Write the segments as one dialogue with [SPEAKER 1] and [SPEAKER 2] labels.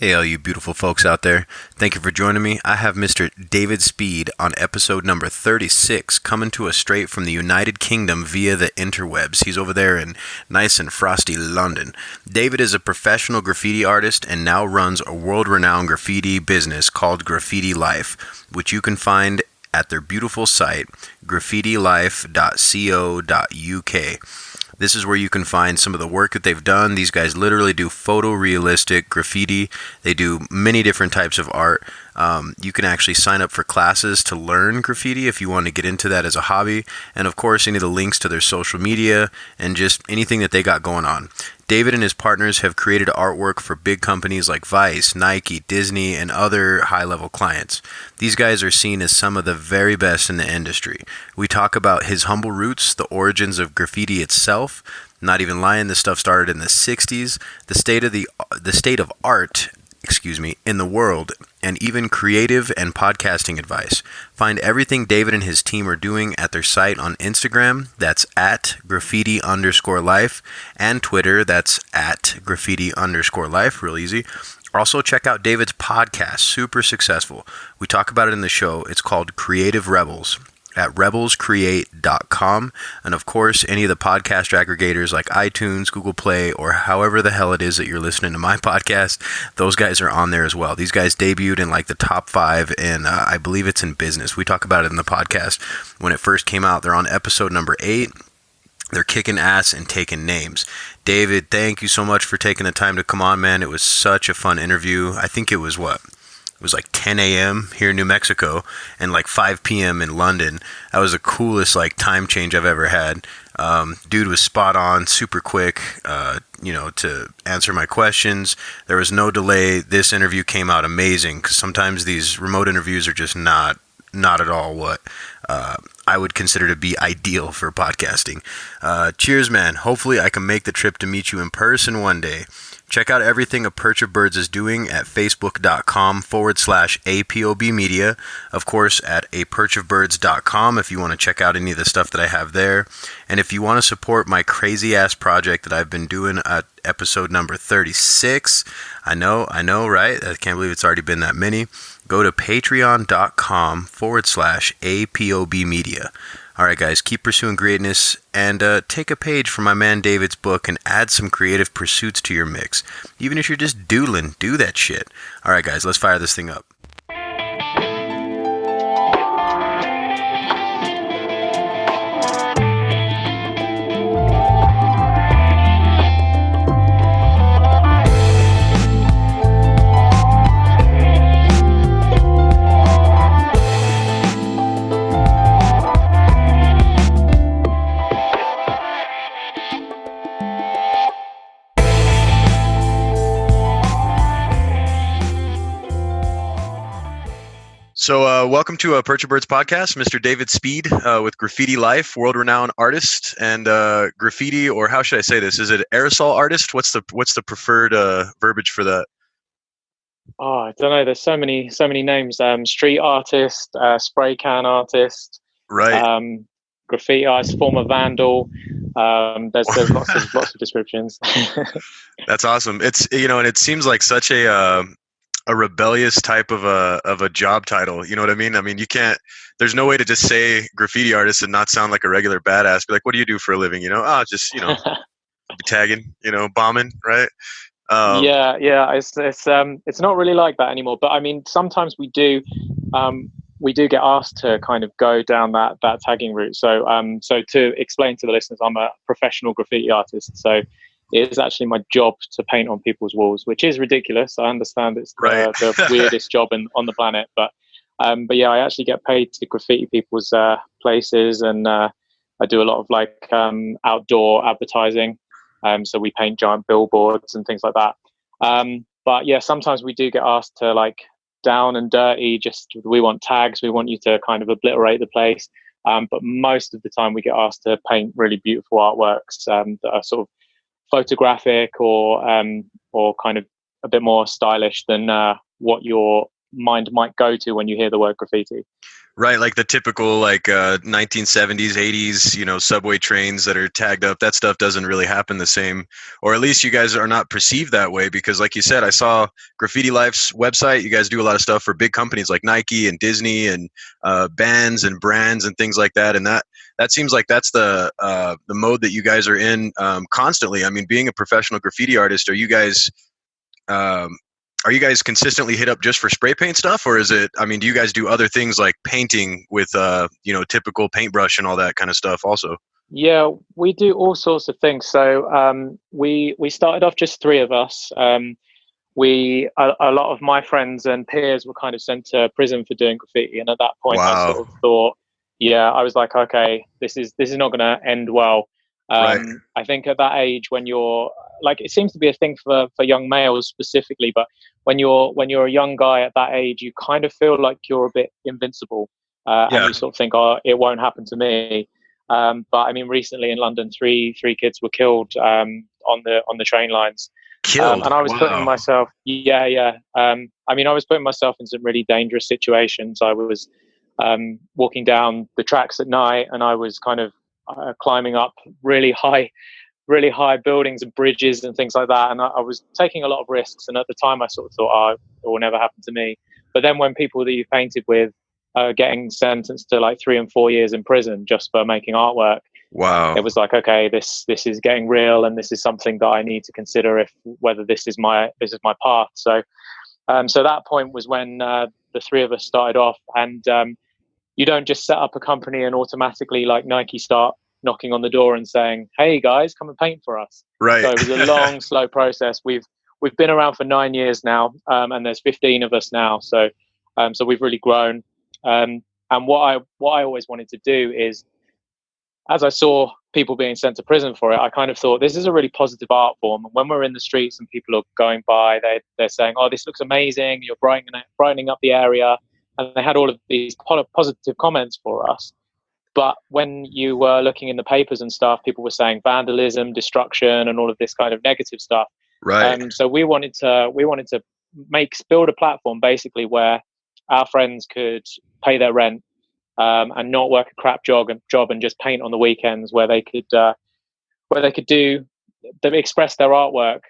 [SPEAKER 1] Hey, all you beautiful folks out there. Thank you for joining me. I have Mr. David Speed on episode number 36, coming to us straight from the United Kingdom via the interwebs. He's over there in nice and frosty London. David is a professional graffiti artist and now runs a world-renowned graffiti business called Graffiti Life, which you can find at their beautiful site, graffitilife.co.uk. This is where you can find some of the work that they've done. These guys literally do photorealistic graffiti. They do many different types of art. You can actually sign up for classes to learn graffiti if you want to get into that as a hobby. And of course, any of the links to their social media and just anything that they got going on. David and his partners have created artwork for big companies like Vice, Nike, Disney, and other high-level clients. These guys are seen as some of the very best in the industry. We talk about his humble roots, the origins of graffiti itself. Not even lying, this stuff started in the 60s, the state of art in the world, and even creative and podcasting advice. Find everything David and his team are doing at their site on Instagram, that's at graffiti_life, and Twitter, that's at graffiti_life, real easy. Also, check out David's podcast, super successful. We talk about it in the show. It's called Creative Rebels at rebelscreate.com. And of course, any of the podcast aggregators like iTunes, Google Play, or however the hell it is that you're listening to my podcast, those guys are on there as well. These guys debuted in like the top 5, and I believe it's in business. We talk about it in the podcast when it first came out. They're on episode number 8. They're kicking ass and taking names. David, thank you so much for taking the time to come on, man. It was such a fun interview. I think it was It was like 10 a.m. here in New Mexico and like 5 p.m. in London. That was the coolest like time change I've ever had. Dude was spot on, super quick, to answer my questions. There was no delay. This interview came out amazing because sometimes these remote interviews are just not at all what I would consider to be ideal for podcasting. Cheers, man. Hopefully I can make the trip to meet you in person one day. Check out everything A Perch of Birds is doing at facebook.com/APOB media. Of course, at aperchofbirds.com if you want to check out any of the stuff that I have there. And if you want to support my crazy ass project that I've been doing at episode number 36, I know, right? I can't believe it's already been that many. Go to patreon.com/APOB media. All right, guys, keep pursuing greatness and take a page from my man David's book and add some creative pursuits to your mix. Even if you're just doodling, do that shit. All right, guys, let's fire this thing up. So welcome to a Perch of Birds podcast, Mr. David Speed with Graffiti Life, world-renowned artist and graffiti, or how should I say this? Is it aerosol artist? What's the preferred verbiage for that?
[SPEAKER 2] Oh, I don't know. There's so many names. Street artist, spray can artist,
[SPEAKER 1] right?
[SPEAKER 2] Graffiti artist, former vandal. There's lots of descriptions.
[SPEAKER 1] That's awesome. It's and it seems like such a rebellious type of a job title. You know what I mean? I mean, there's no way to just say graffiti artist and not sound like a regular badass. Be like, what do you do for a living? Just tagging, bombing, right?
[SPEAKER 2] Yeah. It's not really like that anymore. But I mean, sometimes we do get asked to kind of go down that tagging route. So to explain to the listeners, I'm a professional graffiti artist. So it is actually my job to paint on people's walls, which is ridiculous. I understand it's the weirdest job on the planet, but yeah, I actually get paid to graffiti people's places, and I do a lot of like outdoor advertising. So we paint giant billboards and things like that. But yeah, sometimes we do get asked to like down and dirty. We want tags. We want you to kind of obliterate the place. But most of the time, we get asked to paint really beautiful artworks that are sort of photographic or kind of a bit more stylish than what your mind might go to when you hear the word graffiti.
[SPEAKER 1] Right, like the typical like 1970s, 80s, subway trains that are tagged up. That stuff doesn't really happen the same, or at least you guys are not perceived that way. Because, like you said, I saw Graffiti Life's website. You guys do a lot of stuff for big companies like Nike and Disney and bands and brands and things like that. And that seems like that's the mode that you guys are in constantly. I mean, being a professional graffiti artist, um, are you guys consistently hit up just for spray paint stuff, or is it? I mean, do you guys do other things like painting with typical paintbrush and all that kind of stuff also?
[SPEAKER 2] Yeah, we do all sorts of things. So we started off just three of us. A lot of my friends and peers were kind of sent to prison for doing graffiti, and at that point, I sort
[SPEAKER 1] Wow.
[SPEAKER 2] of thought, yeah, I was like, okay, this is not going to end well.
[SPEAKER 1] Right.
[SPEAKER 2] I think at that age, when you're like, it seems to be a thing for young males specifically, but when you're a young guy at that age, you kind of feel like you're a bit invincible, and
[SPEAKER 1] Yeah.
[SPEAKER 2] you sort of think, oh, it won't happen to me. But I mean, recently in London, three kids were killed on the train lines.
[SPEAKER 1] Killed.
[SPEAKER 2] And I was putting
[SPEAKER 1] Wow.
[SPEAKER 2] myself, yeah, yeah. I mean, I was putting myself in some really dangerous situations. I was walking down the tracks at night, and I was kind of climbing up really high buildings and bridges and things like that. And I was taking a lot of risks. And at the time, I sort of thought, oh, it will never happen to me. But then when people that you painted with are getting sentenced to like 3 and 4 years in prison just for making artwork,
[SPEAKER 1] Wow.
[SPEAKER 2] it was like, okay, this is getting real, and this is something that I need to consider if whether this is my path. So that point was when the three of us started off, and you don't just set up a company and automatically, like Nike, start knocking on the door and saying, hey guys, come and paint for us.
[SPEAKER 1] Right.
[SPEAKER 2] So it was a long slow process. We've been around for 9 years now, and there's 15 of us now, so we've really grown. And what I always wanted to do is, as I saw people being sent to prison for it, I kind of thought this is a really positive art form. And when we're in the streets and people are going by, they're saying, "Oh, this looks amazing! You're brightening up the area," and they had all of these positive comments for us. But when you were looking in the papers and stuff, people were saying vandalism, destruction, and all of this kind of negative stuff.
[SPEAKER 1] Right.
[SPEAKER 2] So we wanted to build a platform basically where our friends could pay their rent, and not work a crap job and just paint on the weekends, where they could do they express their artwork.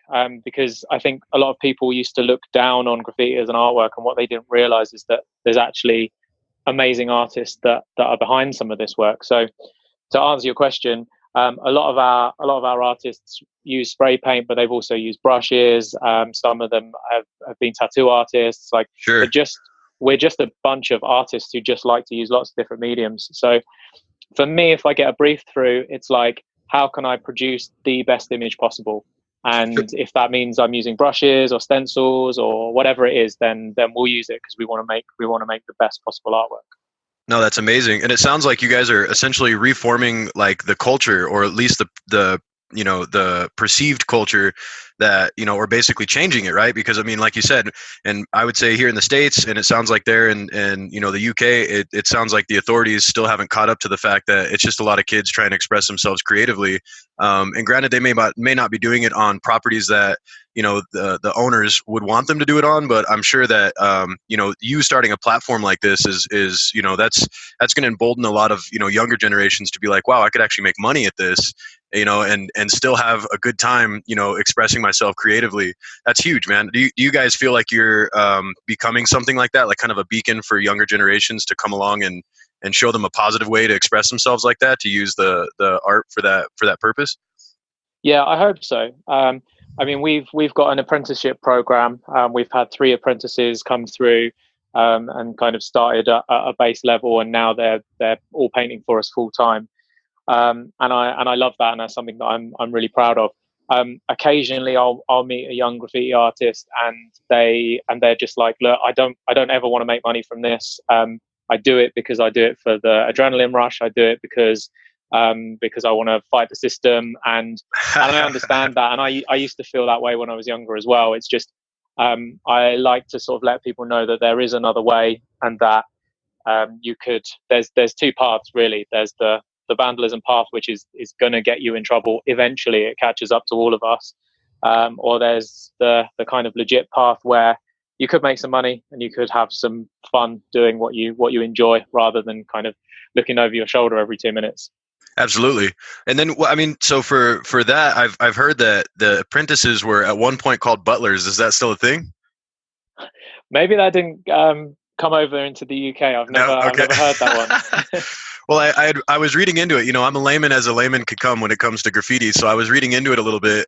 [SPEAKER 2] Because I think a lot of people used to look down on graffiti as an artwork, and what they didn't realize is that there's actually amazing artists that are behind some of this work. So to answer your question, a lot of our artists use spray paint, but they've also used brushes. Some of them have been tattoo artists. Like,
[SPEAKER 1] Sure.
[SPEAKER 2] we're just a bunch of artists who just like to use lots of different mediums. So for me, if I get a brief through, it's like, how can I produce the best image possible? And if that means I'm using brushes or stencils or whatever it is, then we'll use it, because we want to make the best possible artwork.
[SPEAKER 1] No, that's amazing. And it sounds like you guys are essentially reforming like the culture, or at least the perceived culture that, or basically changing it, right? Because I mean, like you said, and I would say here in the States, and it sounds like there in the UK, it sounds like the authorities still haven't caught up to the fact that it's just a lot of kids trying to express themselves creatively. And granted, they may not be doing it on properties that the owners would want them to do it on, but I'm sure that you starting a platform like this is that's going to embolden a lot of younger generations to be like, wow, I could actually make money at this, and still have a good time, expressing myself creatively. That's huge, man. Do you guys feel like you're becoming something like that, like kind of a beacon for younger generations to come along and show them a positive way to express themselves like that, to use the art for that purpose?
[SPEAKER 2] Yeah, I hope so. I mean, we've got an apprenticeship program. We've had three apprentices come through, and kind of started at a base level, and now they're all painting for us full time. And I love that, and that's something that I'm really proud of. Occasionally, I'll meet a young graffiti artist, and they're just like, look, I don't ever want to make money from this. I do it because I do it for the adrenaline rush. I do it because I want to fight the system, and I understand that. And I used to feel that way when I was younger as well. It's just, I like to sort of let people know that there is another way, and that there's two paths really. There's the vandalism path, which is going to get you in trouble. Eventually, it catches up to all of us. Or there's the kind of legit path where you could make some money and you could have some fun doing what you enjoy, rather than kind of looking over your shoulder every 2 minutes.
[SPEAKER 1] Absolutely. And then, I mean, so for that, I've heard that the apprentices were at one point called butlers. Is that still a thing?
[SPEAKER 2] Maybe that didn't come over into the UK. I've never heard that one.
[SPEAKER 1] Well, I was reading into it. You know, I'm a layman as a layman could come when it comes to graffiti. So I was reading into it a little bit.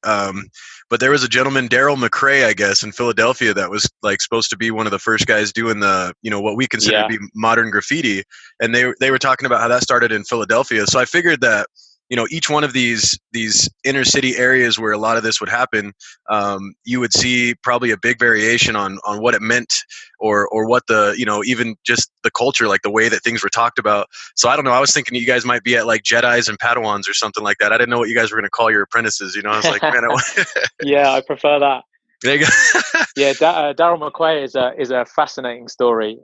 [SPEAKER 1] But there was a gentleman, Daryl McCrae, I guess, in Philadelphia, that was like supposed to be one of the first guys doing the, you know, what we consider to be modern graffiti. And they were talking about how that started in Philadelphia. So I figured that, you know, each one of these inner city areas where a lot of this would happen, you would see probably a big variation on what it meant, or what the, you know, even just the culture, like the way that things were talked about. So I don't know. I was thinking you guys might be at like Jedis and Padawans or something like that. I didn't know what you guys were going to call your apprentices. You know, I was like, man,
[SPEAKER 2] yeah, I prefer that.
[SPEAKER 1] There you go.
[SPEAKER 2] Yeah, Daryl McCrae is a fascinating story.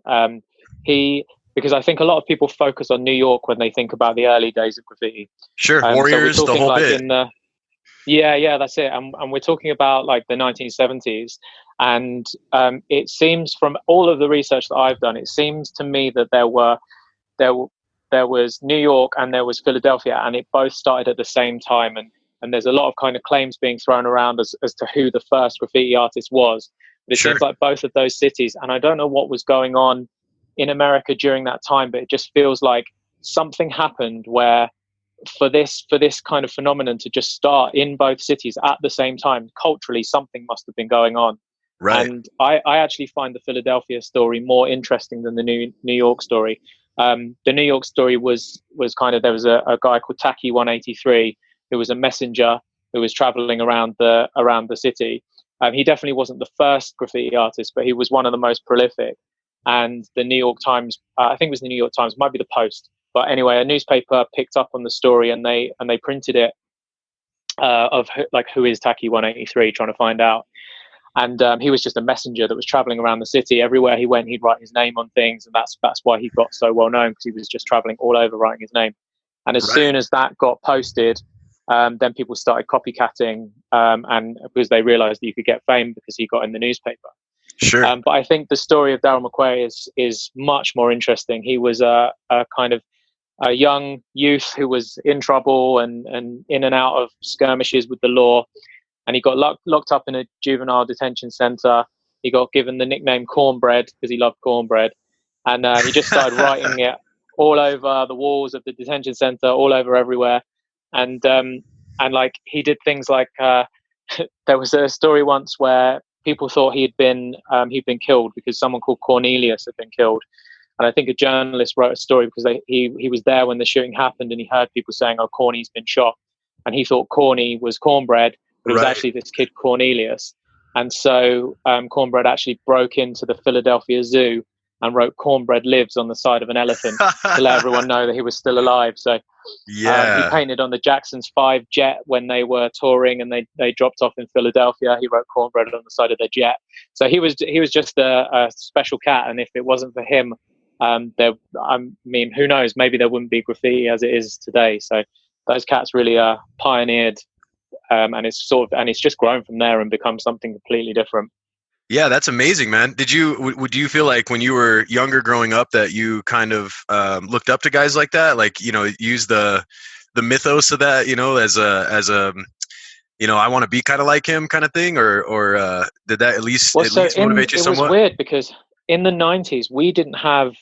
[SPEAKER 2] Because I think a lot of people focus on New York when they think about the early days of graffiti.
[SPEAKER 1] Sure, Warriors, so the whole
[SPEAKER 2] like
[SPEAKER 1] bit.
[SPEAKER 2] Yeah, that's it. And we're talking about like the 1970s. And it seems, from all of the research that I've done, it seems to me that there was New York and there was Philadelphia, and it both started at the same time. And there's a lot of kind of claims being thrown around as to who the first graffiti artist was. But it seems like both of those cities, and I don't know what was going on in America during that time, but it just feels like something happened where for this kind of phenomenon to just start in both cities at the same time, culturally something must have been going on.
[SPEAKER 1] Right.
[SPEAKER 2] And I actually find the Philadelphia story more interesting than the New York story. The New York story was kind of, there was a guy called Tacky 183 who was a messenger who was traveling around the city. He definitely wasn't the first graffiti artist, but he was one of the most prolific. And the New York Times, I think it was the New York Times, might be the Post, but anyway, a newspaper picked up on the story and they printed it of who is Tacky 183, trying to find out. And he was just a messenger that was traveling around the city. Everywhere he went, he'd write his name on things, and that's why he got so well known, because he was just traveling all over writing his name. And as soon as that got posted, then people started copycatting, and because they realized that you could get fame because he got in the newspaper.
[SPEAKER 1] Sure.
[SPEAKER 2] But I think the story of Daryl McCrae is much more interesting. He was a kind of a young youth who was in trouble and in and out of skirmishes with the law. And he got locked up in a juvenile detention center. He got given the nickname Cornbread because he loved cornbread. And he just started writing it all over the walls of the detention center, all over everywhere. And like he did things like there was a story once where people thought he'd been killed because someone called Cornelius had been killed. And I think a journalist wrote a story because he was there when the shooting happened, and he heard people saying, "Oh, Corny's been shot," and he thought Corny was cornbread, but it was actually this kid Cornelius. And so Cornbread actually broke into the Philadelphia Zoo and wrote "Cornbread lives" on the side of an elephant to let everyone know that he was still alive. So he painted on the Jackson's 5 jet when they were touring and they dropped off in Philadelphia. He wrote "Cornbread" on the side of their jet. So he was just a special cat. And if it wasn't for him, who knows? Maybe there wouldn't be graffiti as it is today. So those cats really pioneered, and it's just grown from there and become something completely different.
[SPEAKER 1] Yeah, that's amazing, man. Would you feel like when you were younger growing up that you kind of looked up to guys like that, like, you know, use the mythos of that, you know, as a you know, I want to be kind of like him kind of thing, or did that at least motivate you somewhat?
[SPEAKER 2] It was weird because in the 90s we didn't have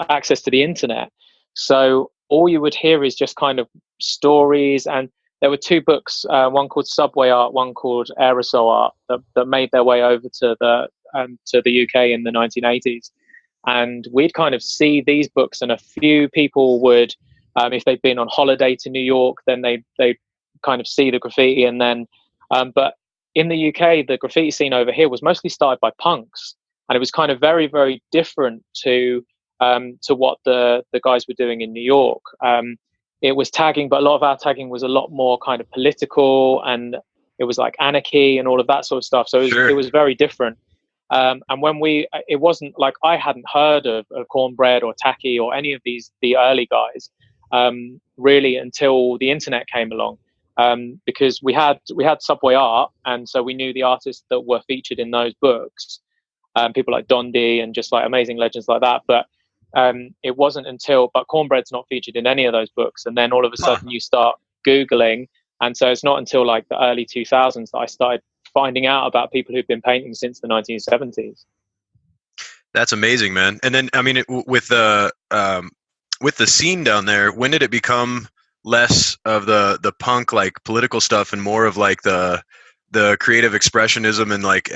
[SPEAKER 2] access to the internet, so all you would hear is just kind of stories. And there were 2 books, one called Subway Art, one called Aerosol Art, that made their way over to the UK in the 1980s. And we'd kind of see these books, and a few people would, if they'd been on holiday to New York, then they kind of see the graffiti. And then, but in the UK, the graffiti scene over here was mostly started by punks, and it was kind of very, very different to what the guys were doing in New York. It was tagging, but a lot of our tagging was a lot more kind of political, and it was like anarchy and all of that sort of stuff. So it was very different. And when it wasn't like I hadn't heard of Cornbread or Tacky or any of the early guys, really until the internet came along. Because we had Subway Art, and so we knew the artists that were featured in those books. people like Dondi and just like amazing legends like that. But it wasn't until, but Cornbread's not featured in any of those books. And then all of a sudden you start Googling. And so it's not until like the early 2000s that I started finding out about people who've been painting since the 1970s.
[SPEAKER 1] That's amazing, man. And then, I mean, with the scene down there, when did it become less of the punk, like political stuff, and more of like the creative expressionism and like,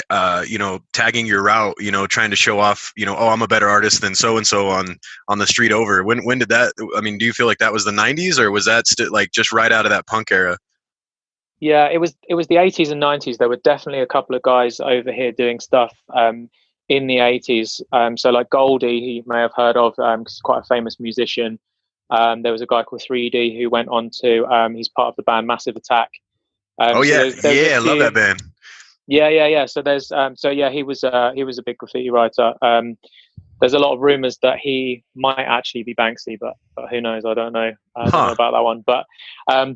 [SPEAKER 1] tagging your route, trying to show off, oh, I'm a better artist than so-and-so on the street over. When did that, I mean, do you feel like that was the 90s, or was that like just right out of that punk era?
[SPEAKER 2] Yeah, it was the 80s and 90s. There were definitely a couple of guys over here doing stuff in the 80s. So like Goldie, who you may have heard of, because he's quite a famous musician. There was a guy called 3D who went on to, he's part of the band Massive Attack.
[SPEAKER 1] Oh yeah, I love that band.
[SPEAKER 2] Yeah. So there's, he was a big graffiti writer. There's a lot of rumors that he might actually be Banksy, but who knows? I don't know. I don't know about that one.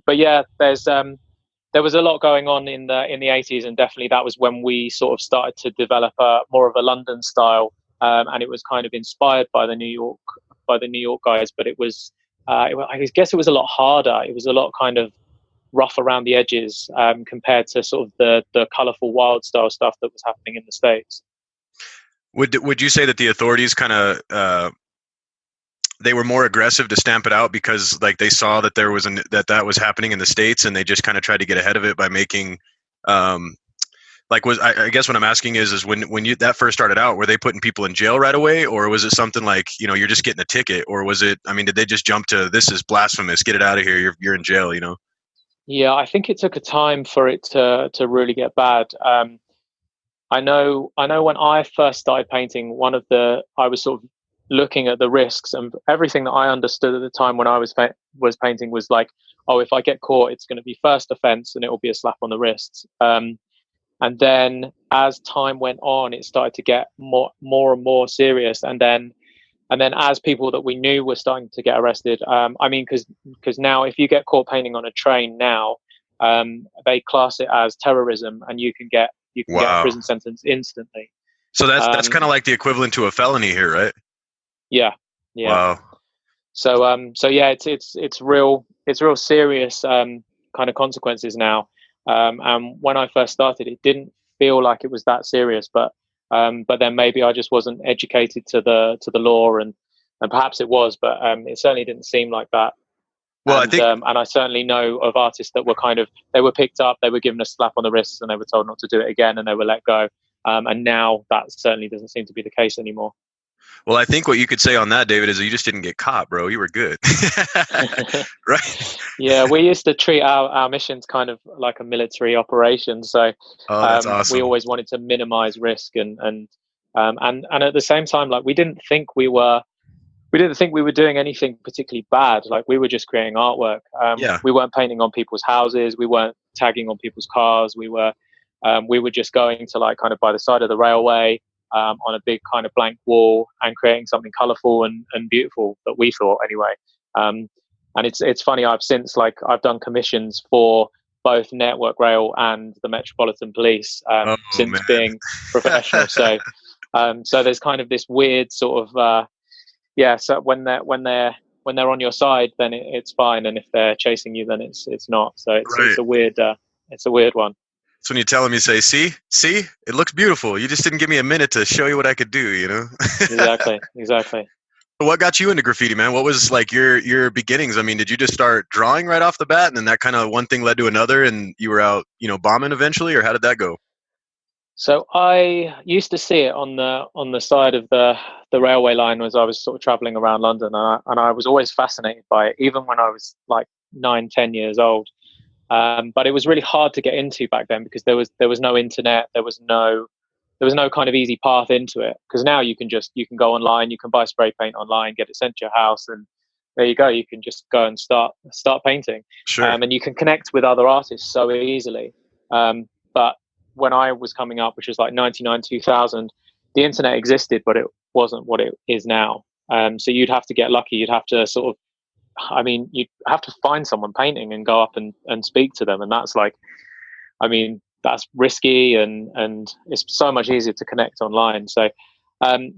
[SPEAKER 2] But yeah, there was a lot going on in the 80s, and definitely that was when we sort of started to develop more of a London style, and it was kind of inspired by the New York guys. But it was, I guess, it was a lot harder. It was a lot kind of rough around the edges compared to sort of the colourful wild style stuff that was happening in the States.
[SPEAKER 1] Would you say that the authorities kind of they were more aggressive to stamp it out because like they saw that there was that was happening in the States, and they just kind of tried to get ahead of it by making I guess what I'm asking is when you that first started out, were they putting people in jail right away, or was it something like, you're just getting a ticket, or was it, I mean, did they just jump to, this is blasphemous, get it out of here, you're in jail,
[SPEAKER 2] Yeah, I think it took a time for it to really get bad. I know when I first started painting, I was sort of looking at the risks, and everything that I understood at the time when I was painting was like, oh, if I get caught, it's going to be first offense and it will be a slap on the wrists. And then as time went on, it started to get more and more serious. And then as people that we knew were starting to get arrested, I mean, because now if you get caught painting on a train now, they class it as terrorism, and you can get a prison sentence instantly.
[SPEAKER 1] So that's kind of like the equivalent to a felony here, right?
[SPEAKER 2] Yeah.
[SPEAKER 1] Wow.
[SPEAKER 2] So yeah, it's real serious kind of consequences now. And when I first started, it didn't feel like it was that serious, but then maybe I just wasn't educated to the law, and perhaps it was, but it certainly didn't seem like that.
[SPEAKER 1] Well,
[SPEAKER 2] and, and I certainly know of artists that were they were picked up, they were given a slap on the wrists, and they were told not to do it again, and they were let go. And now that certainly doesn't seem to be the case anymore.
[SPEAKER 1] Well, I think what you could say on that, David, is you just didn't get caught, bro. You were good. Right?
[SPEAKER 2] Yeah, we used to treat our missions kind of like a military operation. So
[SPEAKER 1] that's awesome.
[SPEAKER 2] We always wanted to minimize risk, and at the same time, like we didn't think we were doing anything particularly bad. Like we were just creating artwork. We weren't painting on people's houses. We weren't tagging on people's cars. We were just going to like kind of by the side of the railway, on a big kind of blank wall, and creating something colourful and beautiful that we thought anyway. And it's funny, I've done commissions for both Network Rail and the Metropolitan Police being professional. So there's kind of this weird sort of so when they're on your side, then it's fine, and if they're chasing you, then it's not. So it's a weird one.
[SPEAKER 1] So when you tell them, you say, see, it looks beautiful. You just didn't give me a minute to show you what I could do,
[SPEAKER 2] Exactly.
[SPEAKER 1] What got you into graffiti, man? What was like your beginnings? I mean, did you just start drawing right off the bat, and then that kind of one thing led to another, and you were out, bombing eventually, or how did that go?
[SPEAKER 2] So I used to see it on the side of the railway line as I was sort of traveling around London, and I was always fascinated by it, even when I was like 9-10 years old. But it was really hard to get into back then because there was no internet, there was no kind of easy path into it. Because now you can go online, you can buy spray paint online, get it sent to your house, and there you go. You can just go and start painting.
[SPEAKER 1] Sure.
[SPEAKER 2] And you can connect with other artists so easily. But when I was coming up, which was like 99, 2000, the internet existed, but it wasn't what it is now. So you'd have to get lucky. You'd have to you'd have to find someone painting and go up and speak to them. And that's like, that's risky, and it's so much easier to connect online. So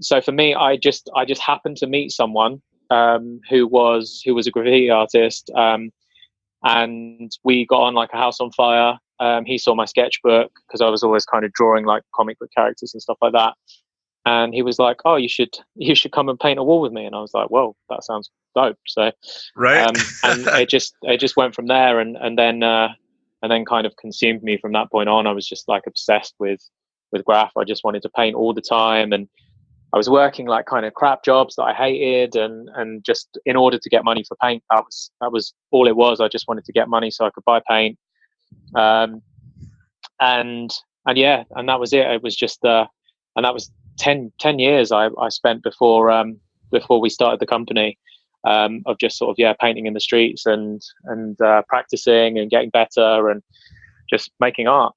[SPEAKER 2] so for me, I just happened to meet someone who was a graffiti artist, and we got on like a house on fire. He saw my sketchbook because I was always kind of drawing like comic book characters and stuff like that. And he was like, "Oh, you should come and paint a wall with me." And I was like, "Well, that sounds dope." So,
[SPEAKER 1] Right.
[SPEAKER 2] and it just went from there, and then kind of consumed me from that point on. I was just like obsessed with graph. I just wanted to paint all the time, and I was working like kind of crap jobs that I hated, and just in order to get money for paint. That was all it was. I just wanted to get money so I could buy paint. And yeah, and that was it. It was just and that was 10 years I spent before we started the company, of just sort of painting in the streets and practicing and getting better and just making art.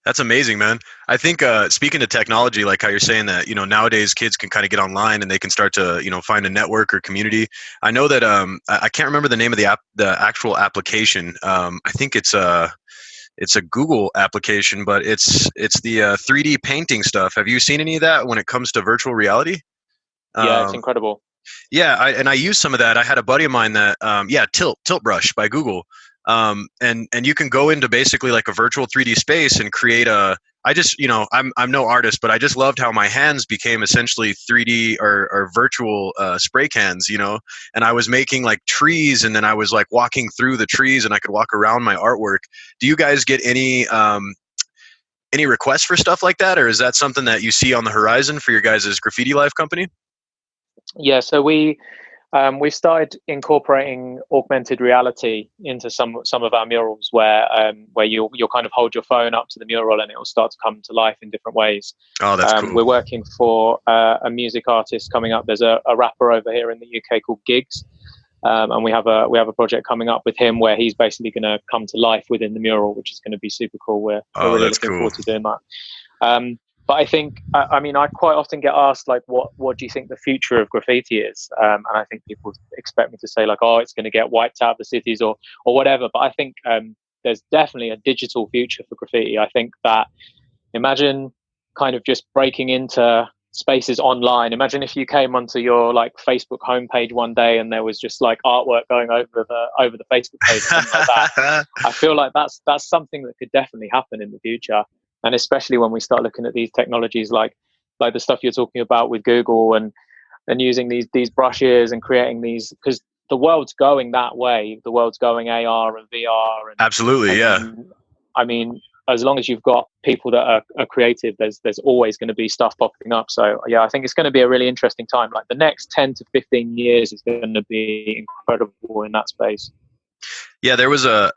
[SPEAKER 1] That's amazing, man. I think speaking to technology, like how you're saying that, nowadays kids can kind of get online and they can start to, find a network or community. I know that I can't remember the name of the actual application. I think it's a Google application, but it's the 3D painting stuff. Have you seen any of that when it comes to virtual reality?
[SPEAKER 2] Yeah, it's incredible.
[SPEAKER 1] Yeah, I used some of that. I had a buddy of mine that Tilt Brush by Google. And you can go into basically like a virtual 3D space and create I'm no artist, but I just loved how my hands became essentially 3D or virtual spray cans, and I was making like trees, and then I was like walking through the trees and I could walk around my artwork. Do you guys get any requests for stuff like that, or is that something that you see on the horizon for your guys' Graffiti Life company?
[SPEAKER 2] Yeah, so we've started incorporating augmented reality into some of our murals, where you'll kind of hold your phone up to the mural and it will start to come to life in different ways.
[SPEAKER 1] Oh, that's cool.
[SPEAKER 2] We're working for a music artist coming up. There's a rapper over here in the UK called Gigs, and we have a project coming up with him where he's basically going to come to life within the mural, which is going to be super cool. We're really looking forward to doing that. But I think, I quite often get asked, like, what do you think the future of graffiti is? And I think people expect me to say, like, oh, it's going to get wiped out of the cities or whatever. But I think there's definitely a digital future for graffiti. I think that, imagine kind of just breaking into spaces online. Imagine if you came onto your like Facebook homepage one day and there was just like artwork going over the Facebook page, something like that. I feel like that's something that could definitely happen in the future. And especially when we start looking at these technologies like the stuff you're talking about with Google and using these brushes and creating these, because the world's going that way. The world's going AR and VR. And,
[SPEAKER 1] absolutely, yeah.
[SPEAKER 2] I mean, as long as you've got people that are creative, there's always going to be stuff popping up. So yeah, I think it's going to be a really interesting time. Like the next 10 to 15 years is going to be incredible in that space.
[SPEAKER 1] Yeah, there was a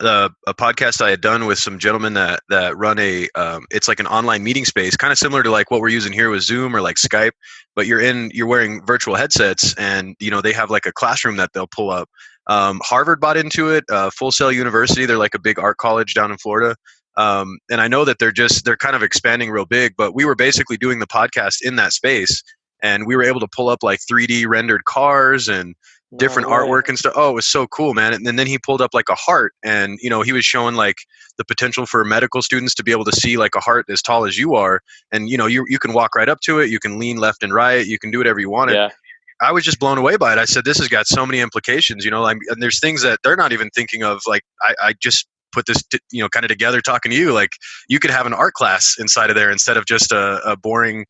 [SPEAKER 1] podcast I had done with some gentlemen that run it's like an online meeting space, kind of similar to like what we're using here with Zoom or like Skype, but you're wearing virtual headsets, and they have like a classroom that they'll pull up. Harvard bought into it, Full Sail University. They're like a big art college down in Florida. And I know that they're kind of expanding real big, but we were basically doing the podcast in that space, and we were able to pull up like 3D rendered cars and different artwork and stuff. Oh, it was so cool, man. And then he pulled up like a heart, and he was showing like the potential for medical students to be able to see like a heart as tall as you are, and you can walk right up to it, you can lean left and right, you can do whatever you want.
[SPEAKER 2] Yeah.
[SPEAKER 1] I was just blown away by it. I said, this has got so many implications, and there's things that they're not even thinking of. Like I just put this kind of together talking to you. Like you could have an art class inside of there instead of just a boring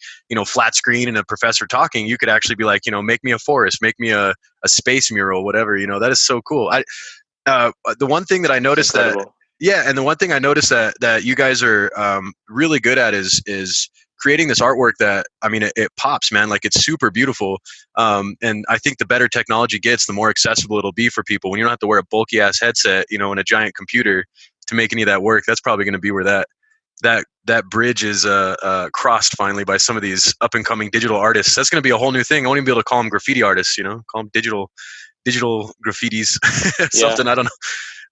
[SPEAKER 1] flat screen and a professor talking. You could actually be like, make me a forest, make me a space mural, whatever. That is so cool. The one thing that I noticed and the one thing I noticed that you guys are really good at is creating this artwork that, it pops, man. Like it's super beautiful. And I think the better technology gets, the more accessible it'll be for people. When you don't have to wear a bulky ass headset, and a giant computer to make any of that work, that's probably going to be where that bridge is crossed finally by some of these up and coming digital artists. That's going to be a whole new thing. I won't even be able to call them graffiti artists, call them digital graffitis, something. I don't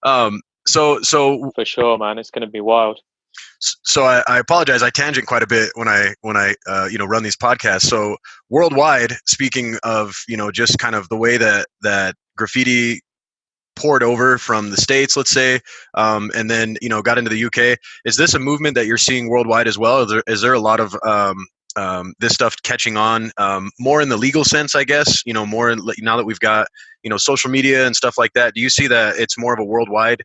[SPEAKER 1] know. So
[SPEAKER 2] for sure, man, it's going to be wild.
[SPEAKER 1] So I apologize. I tangent quite a bit when I run these podcasts. So worldwide, speaking of just kind of the way that graffiti
[SPEAKER 3] poured over from the States, let's say, and then, got into the UK. Is this a movement that you're seeing worldwide as well? Is there a lot of this stuff catching on more in the legal sense, I guess, more now that we've got, social media and stuff like that? Do you see that it's more of a worldwide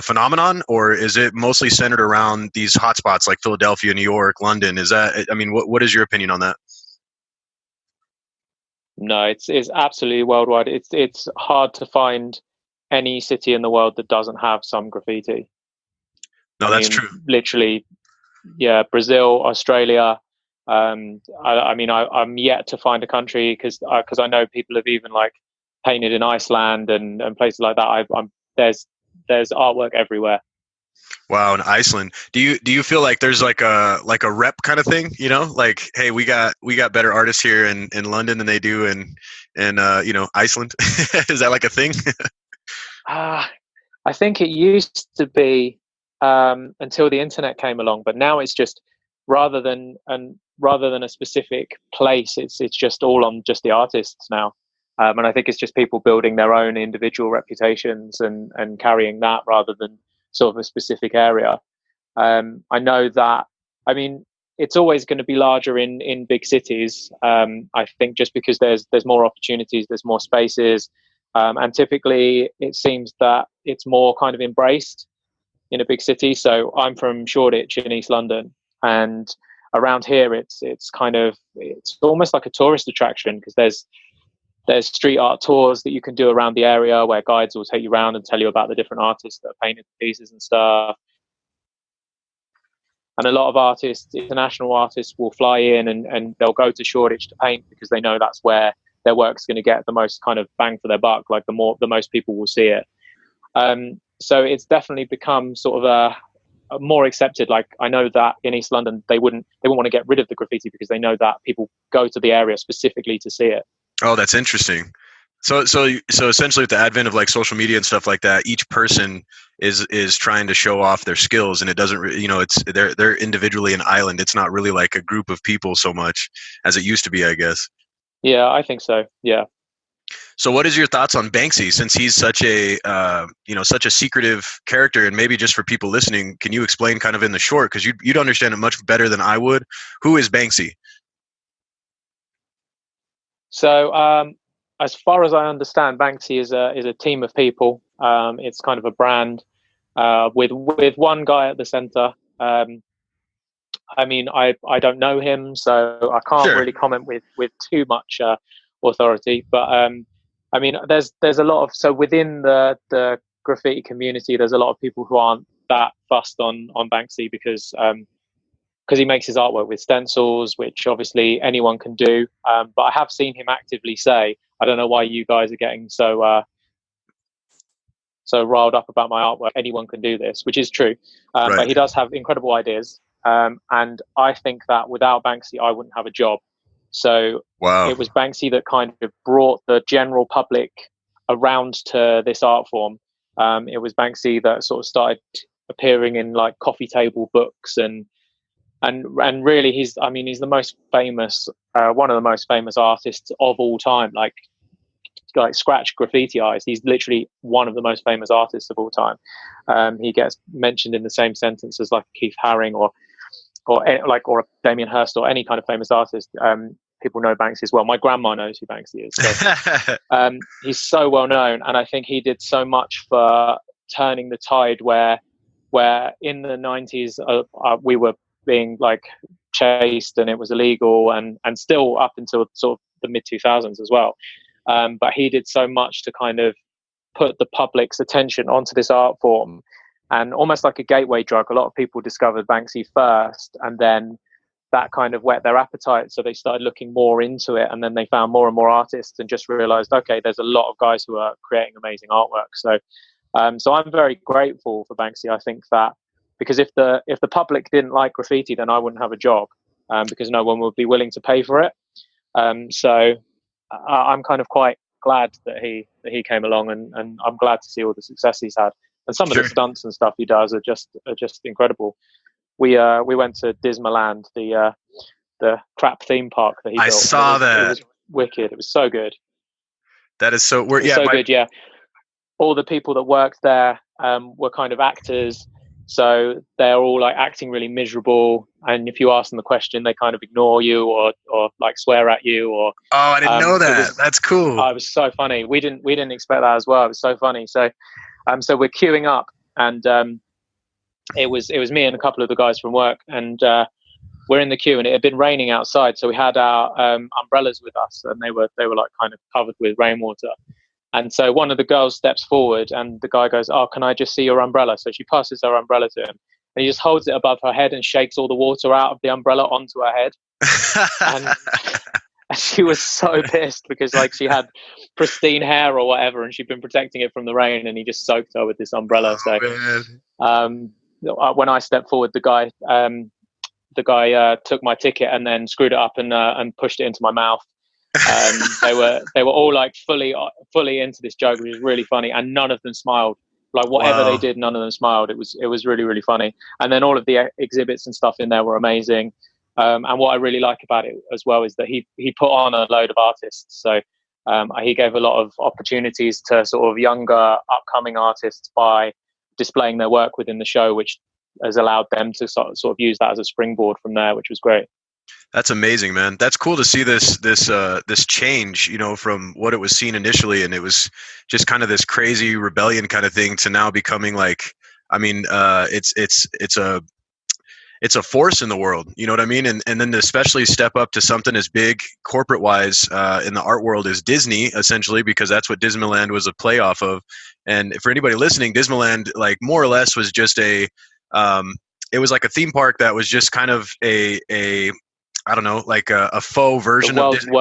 [SPEAKER 3] phenomenon, or is it mostly centered around these hotspots like Philadelphia, New York, London? What is your opinion on that?
[SPEAKER 2] No, it's absolutely worldwide. It's hard to find any city in the world that doesn't have some graffiti.
[SPEAKER 3] No, that's true.
[SPEAKER 2] Literally, yeah, Brazil, Australia. I'm yet to find a country because I know people have even like painted in Iceland and places like that. There's artwork everywhere.
[SPEAKER 3] Wow, in Iceland, do you feel like there's like a rep kind of thing? Like, hey, we got better artists here in London than they do in Iceland. Is that like a thing?
[SPEAKER 2] I think it used to be until the internet came along, but now it's just rather than a specific place, it's just all on just the artists now. And I think it's just people building their own individual reputations and carrying that rather than sort of a specific area. I know that, it's always going to be larger in big cities. I think just because there's more opportunities, there's more spaces. And typically it seems that it's more kind of embraced in a big city. So I'm from Shoreditch in East London, and around here it's almost like a tourist attraction because there's street art tours that you can do around the area where guides will take you around and tell you about the different artists that have painted pieces and stuff. And a lot of artists, international artists, will fly in and they'll go to Shoreditch to paint because they know that's where their work's going to get the most kind of bang for their buck. Like the most people will see it. So it's definitely become sort of a more accepted. Like I know that in East London they wouldn't want to get rid of the graffiti because they know that people go to the area specifically to see it.
[SPEAKER 3] Oh, that's interesting. So essentially, with the advent of like social media and stuff like that, each person is trying to show off their skills, and it doesn't, it's they're individually an island. It's not really like a group of people so much as it used to be, I guess.
[SPEAKER 2] Yeah, I think so. Yeah.
[SPEAKER 3] So, what is your thoughts on Banksy? Since he's such a such a secretive character, and maybe just for people listening, can you explain kind of in the short, because you'd understand it much better than I would. Who is Banksy?
[SPEAKER 2] So, as far as I understand, Banksy is a team of people. It's kind of a brand with one guy at the center. I don't know him, so I can't really comment with too much authority. But there's a lot of, so within the graffiti community, there's a lot of people who aren't that fussed on Banksy because he makes his artwork with stencils, which obviously anyone can do. But I have seen him actively say, I don't know why you guys are getting so riled up about my artwork. Anyone can do this, which is true. Right. But he does have incredible ideas. And I think that without Banksy, I wouldn't have a job. So wow. It was Banksy that kind of brought the general public around to this art form. It was Banksy that sort of started appearing in like coffee table books and really he's the most famous, one of the most famous artists of all time. Like scratch graffiti eyes, he's literally one of the most famous artists of all time. He gets mentioned in the same sentence as like Keith Haring or Damien Hirst or any kind of famous artist. People know Banksy as well. My grandma knows who Banksy is. So, he's so well known, and I think he did so much for turning the tide where in the 90s we were being like chased and it was illegal and still up until sort of the mid 2000s as well. But he did so much to kind of put the public's attention onto this art form, and almost like a gateway drug. A lot of people discovered Banksy first, and then that kind of whet their appetite. So they started looking more into it, and then they found more and more artists and just realized, okay, there's a lot of guys who are creating amazing artwork. So I'm very grateful for Banksy. I think that because if the public didn't like graffiti, then I wouldn't have a job, because no one would be willing to pay for it. So I'm kind of quite glad that he came along, and I'm glad to see all the success he's had. And some of the stunts and stuff he does are just incredible. We went to DismaLand, the crap theme park that he built. I
[SPEAKER 3] saw that.
[SPEAKER 2] It was wicked. It was so good.
[SPEAKER 3] That is so.
[SPEAKER 2] Good. Yeah. all the people that worked there were kind of actors. So they're all like acting really miserable, and if you ask them the question, they kind of ignore you or like swear at you. Or
[SPEAKER 3] Oh, I didn't know that. That's cool.
[SPEAKER 2] It was so funny. We didn't expect that as well. It was so funny. So we're queuing up, and it was me and a couple of the guys from work, and we're in the queue, and it had been raining outside, so we had our umbrellas with us, and they were like kind of covered with rainwater. And so one of the girls steps forward, and the guy goes, "Oh, can I just see your umbrella?" So she passes her umbrella to him, and he just holds it above her head and shakes all the water out of the umbrella onto her head. And she was so pissed because like she had pristine hair or whatever, and she'd been protecting it from the rain, and he just soaked her with this umbrella. When I stepped forward, the guy took my ticket and then screwed it up and pushed it into my mouth. They were all like fully into this joke, which was really funny, and none of them smiled. Like whatever they did, none of them smiled. It was really, really funny. And then all of the exhibits and stuff in there were amazing. And what I really like about it as well is that he put on a load of artists. So he gave a lot of opportunities to sort of younger upcoming artists by displaying their work within the show, which has allowed them to sort of use that as a springboard from there, which was great.
[SPEAKER 3] That's amazing, man. That's cool to see this change, you know, from what it was seen initially, and it was just kind of this crazy rebellion kind of thing to now becoming like, I mean, it's a force in the world, you know what I mean? And then to especially step up to something as big corporate wise in the art world as Disney, essentially, because that's what DismaLand was a play off of. And for anybody listening, DismaLand, like more or less was just it was like a theme park that was just kind of a I don't know, like a faux version of Disney.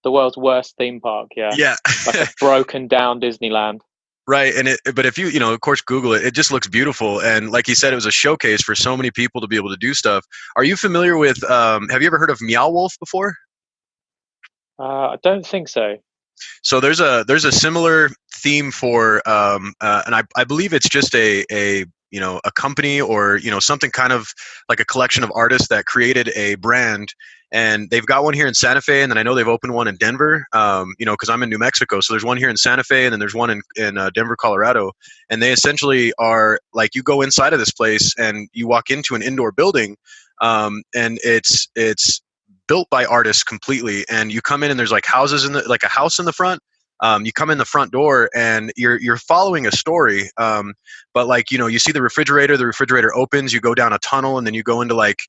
[SPEAKER 2] The world's worst theme park. Yeah. Like a broken down Disneyland.
[SPEAKER 3] Right. But if you know, of course, Google it, it just looks beautiful. And like you said, it was a showcase for so many people to be able to do stuff. Are you familiar with, have you ever heard of Meow Wolf before?
[SPEAKER 2] I don't think so.
[SPEAKER 3] So there's a similar theme for, and I believe it's just a you know, a company or, you know, something kind of like a collection of artists that created a brand. And they've got one here in Santa Fe, and then I know they've opened one in Denver, you know, because I'm in New Mexico. So there's one here in Santa Fe, and then there's one in Denver, Colorado. And they essentially are like, you go inside of this place and you walk into an indoor building, and it's built by artists completely. And you come in and there's like houses like a house in the front. You come in the front door and you're following a story. But like, you know, you see the refrigerator opens, you go down a tunnel, and then you go into like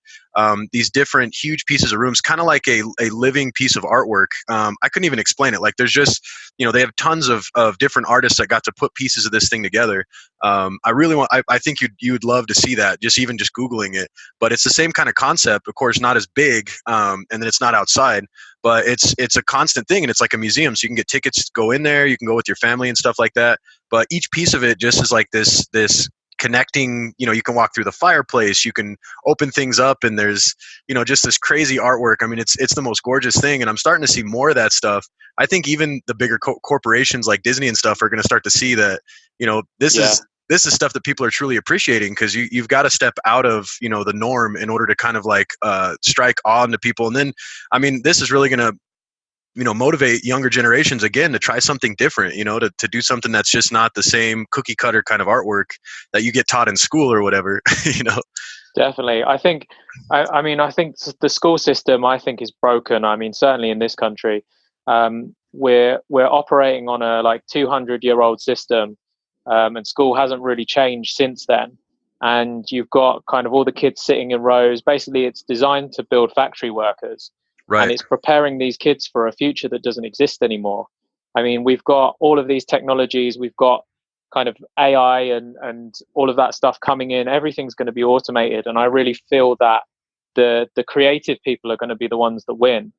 [SPEAKER 3] these different huge pieces of rooms, kind of like a living piece of artwork. I couldn't even explain it. Like there's just, you know, they have tons of different artists that got to put pieces of this thing together. I think you'd love to see that, just Googling it. But it's the same kind of concept, of course, not as big, and then it's not outside. But it's a constant thing, and it's like a museum, so you can get tickets to go in there. You can go with your family and stuff like that. But each piece of it just is like this connecting. You know, you can walk through the fireplace, you can open things up, and there's, you know, just this crazy artwork. I mean, it's the most gorgeous thing, and I'm starting to see more of that stuff. I think even the bigger corporations like Disney and stuff are going to start to see that, you know, this is stuff that people are truly appreciating, because you've got to step out of, you know, the norm in order to kind of like strike awe into people. And then, I mean, this is really going to, you know, motivate younger generations again to try something different, you know, to do something that's just not the same cookie cutter kind of artwork that you get taught in school or whatever, you know.
[SPEAKER 2] Definitely. I think the school system, I think, is broken. I mean, certainly in this country, we're operating on a like 200-year-old system. And school hasn't really changed since then. And you've got kind of all the kids sitting in rows. Basically, it's designed to build factory workers. Right. And it's preparing these kids for a future that doesn't exist anymore. I mean, we've got all of these technologies. We've got kind of AI and all of that stuff coming in. Everything's going to be automated. And I really feel that the creative people are going to be the ones that win,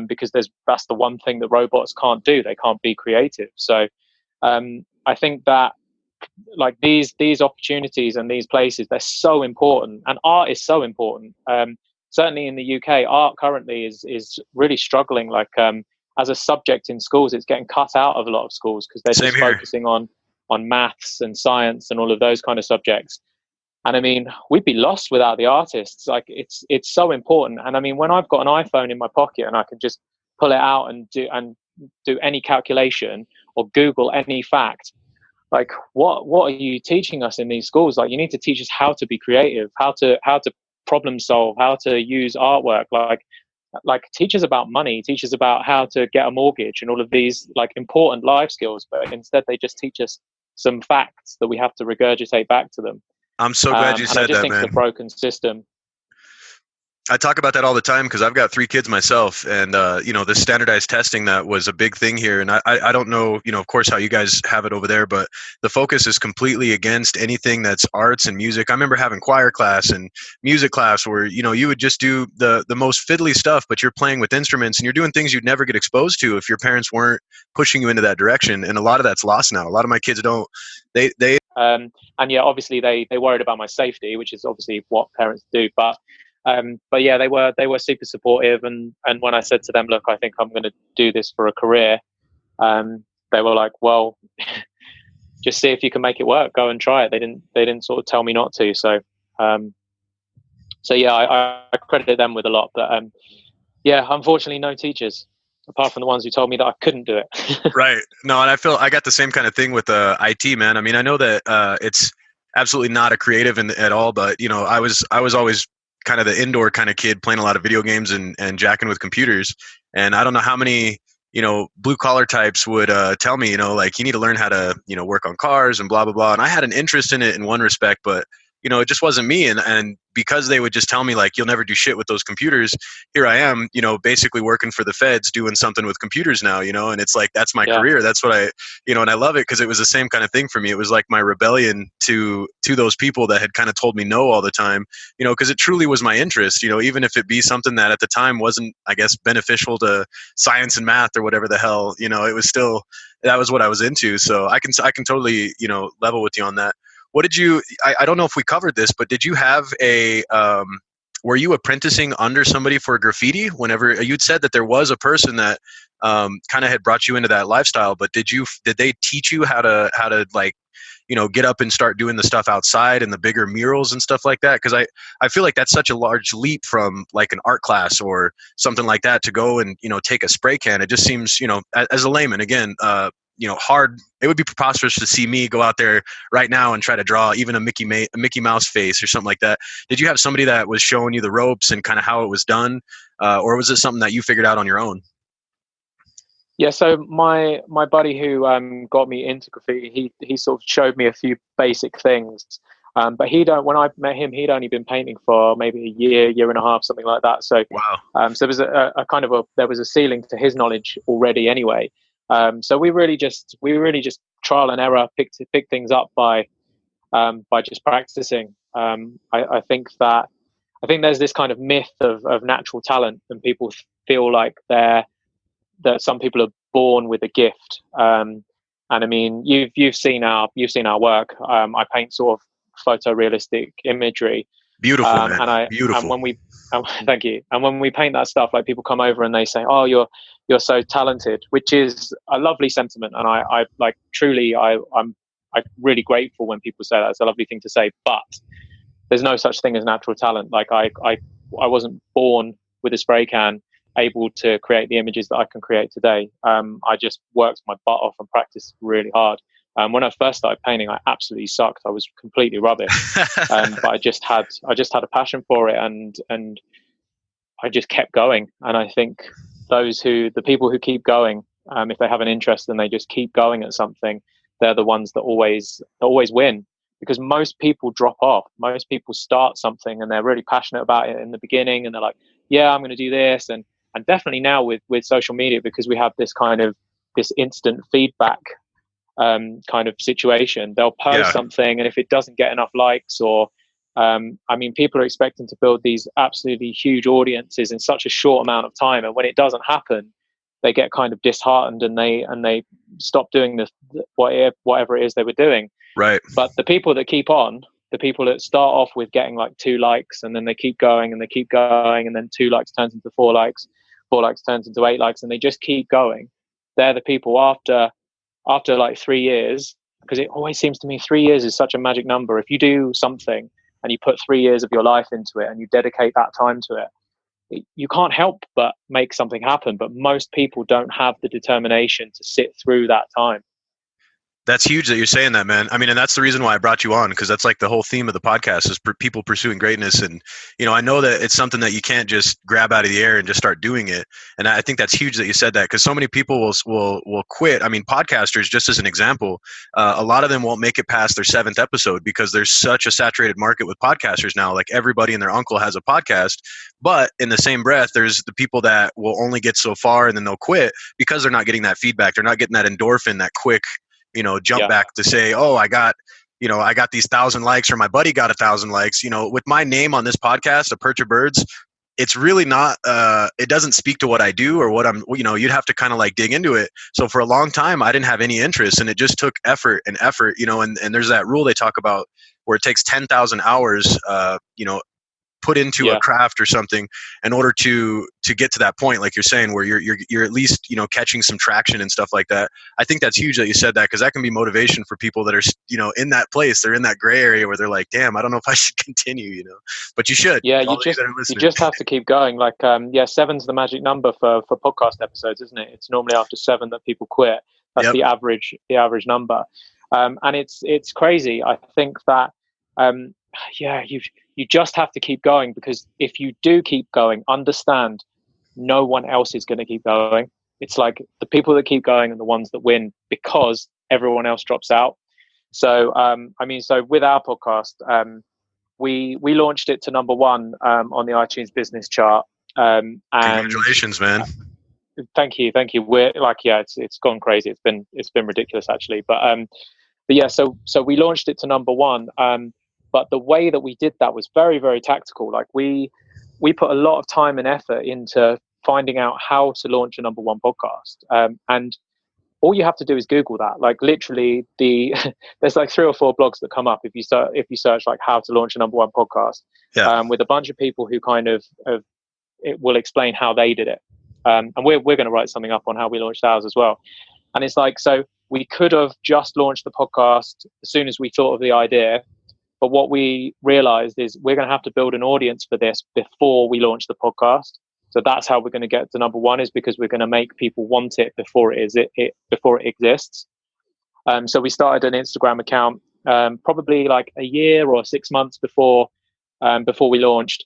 [SPEAKER 2] because that's the one thing that robots can't do. They can't be creative. So I think that like these opportunities and these places, they're so important, and art is so important. Certainly in the UK, art currently is really struggling. Like as a subject in schools, it's getting cut out of a lot of schools because they're just focusing on maths and science and all of those kind of subjects. And I mean, we'd be lost without the artists. Like it's so important. And I mean, when I've got an iPhone in my pocket and I can just pull it out and do any calculation or Google any fact, like what are you teaching us in these schools? Like, you need to teach us how to be creative, how to problem solve, how to use artwork, like teach us about money, teach us about how to get a mortgage and all of these like important life skills. But instead they just teach us some facts that we have to regurgitate back to them.
[SPEAKER 3] I'm so glad you
[SPEAKER 2] And I
[SPEAKER 3] said
[SPEAKER 2] just
[SPEAKER 3] that,
[SPEAKER 2] think
[SPEAKER 3] man.
[SPEAKER 2] it's a broken system.
[SPEAKER 3] I talk about that all the time because I've got 3 kids myself, and this standardized testing that was a big thing here. And I don't know, of course, how you guys have it over there, but the focus is completely against anything that's arts and music. I remember having choir class and music class where you would just do the most fiddly stuff, but you're playing with instruments and you're doing things you'd never get exposed to if your parents weren't pushing you into that direction. And a lot of that's lost now. A lot of my kids don't. They
[SPEAKER 2] And yeah, obviously they worried about my safety, which is obviously what parents do. But yeah, they were super supportive, and when I said to them, look, I think I'm going to do this for a career, they were like, well, just see if you can make it work, go and try it. They didn't sort of tell me not to. So yeah, I credit them with a lot. But yeah, unfortunately no teachers, apart from the ones who told me that I couldn't do it.
[SPEAKER 3] Right. No, and I got the same kind of thing with IT, man. I mean, I know that it's absolutely not a creative at all, but I was always kind of the indoor kind of kid, playing a lot of video games and jacking with computers. And I don't know how many blue collar types would tell me, like, you need to learn how to work on cars and blah blah blah. And I had an interest in it in one respect, but it just wasn't me. And because they would just tell me, like, you'll never do shit with those computers, here I am, basically working for the feds, doing something with computers now, and it's like, that's my career. That's what I, and I love it because it was the same kind of thing for me. It was like my rebellion to those people that had kind of told me no all the time, because it truly was my interest, even if it be something that at the time wasn't, I guess, beneficial to science and math or whatever the hell, it was still, that was what I was into. So I can totally, level with you on that. What did you, I don't know if we covered this, but did you have were you apprenticing under somebody for graffiti? Whenever you'd said that there was a person that kind of had brought you into that lifestyle, but did they teach you how to like, get up and start doing the stuff outside and the bigger murals and stuff like that? Because I feel like that's such a large leap from like an art class or something like that to go and, take a spray can. It just seems, as a layman, again, hard. It would be preposterous to see me go out there right now and try to draw even a Mickey Mouse face or something like that. Did you have somebody that was showing you the ropes and kind of how it was done, or was it something that you figured out on your own?
[SPEAKER 2] Yeah, so my buddy who got me into graffiti, he sort of showed me a few basic things. But when I met him, he'd only been painting for maybe a year and a half, something like that. So
[SPEAKER 3] wow.
[SPEAKER 2] So there was there was a ceiling to his knowledge already anyway. So we really just trial and error, pick things up by just practicing. I think there's this kind of myth of natural talent, and people feel like that some people are born with a gift. And I mean, you've seen our work. I paint sort of photorealistic imagery.
[SPEAKER 3] Beautiful, man. Beautiful.
[SPEAKER 2] And when we thank you. And when we paint that stuff, like, people come over and they say, "Oh, you're so talented," which is a lovely sentiment. And I like, truly, I'm really grateful when people say that. It's a lovely thing to say. But there's no such thing as natural talent. Like, I wasn't born with a spray can able to create the images that I can create today. I just worked my butt off and practiced really hard. When I first started painting, I absolutely sucked. I was completely rubbish. But I just had a passion for it, and I just kept going. And I think the people who keep going, if they have an interest and they just keep going at something, they're the ones that always win. Because most people drop off. Most people start something and they're really passionate about it in the beginning, and they're like, "Yeah, I'm going to do this." And definitely now with social media, because we have this instant feedback kind of situation, they'll post something, and if it doesn't get enough likes, or I mean, people are expecting to build these absolutely huge audiences in such a short amount of time, and when it doesn't happen, they get kind of disheartened, and they stop doing whatever it is they were doing.
[SPEAKER 3] Right.
[SPEAKER 2] But the people that keep on, the people that start off with getting like 2 likes, and then they keep going and they keep going, and then 2 likes turns into 4 likes, 4 likes turns into 8 likes, and they just keep going. They're the people after like 3 years, because it always seems to me 3 years is such a magic number. If you do something and you put 3 years of your life into it and you dedicate that time to it, you can't help but make something happen. But most people don't have the determination to sit through that time.
[SPEAKER 3] That's huge that you're saying that, man. I mean, and that's the reason why I brought you on, because that's like the whole theme of the podcast is people pursuing greatness. And, I know that it's something that you can't just grab out of the air and just start doing it. And I think that's huge that you said that, because so many people will quit. I mean, podcasters, just as an example, a lot of them won't make it past their 7th episode because there's such a saturated market with podcasters now. Like everybody and their uncle has a podcast, but in the same breath, there's the people that will only get so far and then they'll quit because they're not getting that feedback. They're not getting that endorphin, that quick, jump back to say, oh, I got these 1,000 likes, or my buddy got 1,000 likes. With my name on this podcast, A Perch of Birds, it's really not, it doesn't speak to what I do or what I'm, you'd have to kind of like dig into it. So for a long time, I didn't have any interest, and it just took effort, and there's that rule they talk about where it takes 10,000 hours, put into a craft or something in order to get to that point, like you're saying, where you're at least catching some traction and stuff like that. I think that's huge that you said that, because that can be motivation for people that are in that place. They're in that gray area where they're like, damn, I don't know if I should continue, but you should.
[SPEAKER 2] Yeah, you just have to keep going. Like 7's the magic number for podcast episodes, isn't it? It's normally after 7 that people quit. That's the average number. And it's crazy. I think that you just have to keep going, because if you do keep going, understand no one else is going to keep going. It's like the people that keep going are the ones that win, because everyone else drops out. So, so with our podcast, we launched it to number 1 on the iTunes business chart. And
[SPEAKER 3] congratulations, man.
[SPEAKER 2] Thank you. We're like, it's gone crazy. It's been ridiculous, actually. But so we launched it to number 1. But the way that we did that was very, very tactical. Like we put a lot of time and effort into finding out how to launch a number 1 podcast. And all you have to do is Google that. Like literally there's like 3 or 4 blogs that come up if you search like how to launch a number 1 podcast, with a bunch of people who kind of it will explain how they did it. And we're going to write something up on how we launched ours as well. And it's like, so we could have just launched the podcast as soon as we thought of the idea. But what we realized is we're going to have to build an audience for this before we launch the podcast. So that's how we're going to get to number 1, is because we're going to make people want it before it exists. So we started an Instagram account probably like a year or 6 months before we launched.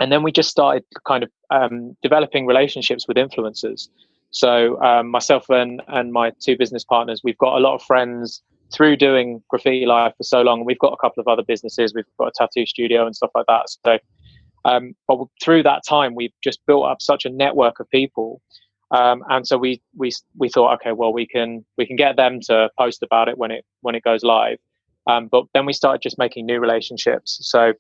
[SPEAKER 2] And then we just started kind of developing relationships with influencers. So myself and my 2 business partners, we've got a lot of friends through doing Graffiti Life for so long. We've got a couple of other businesses. We've got a tattoo studio and stuff like that. So, but through that time, we've just built up such a network of people. And so we thought, okay, well, we can get them to post about it when it goes live. But then we started just making new relationships. So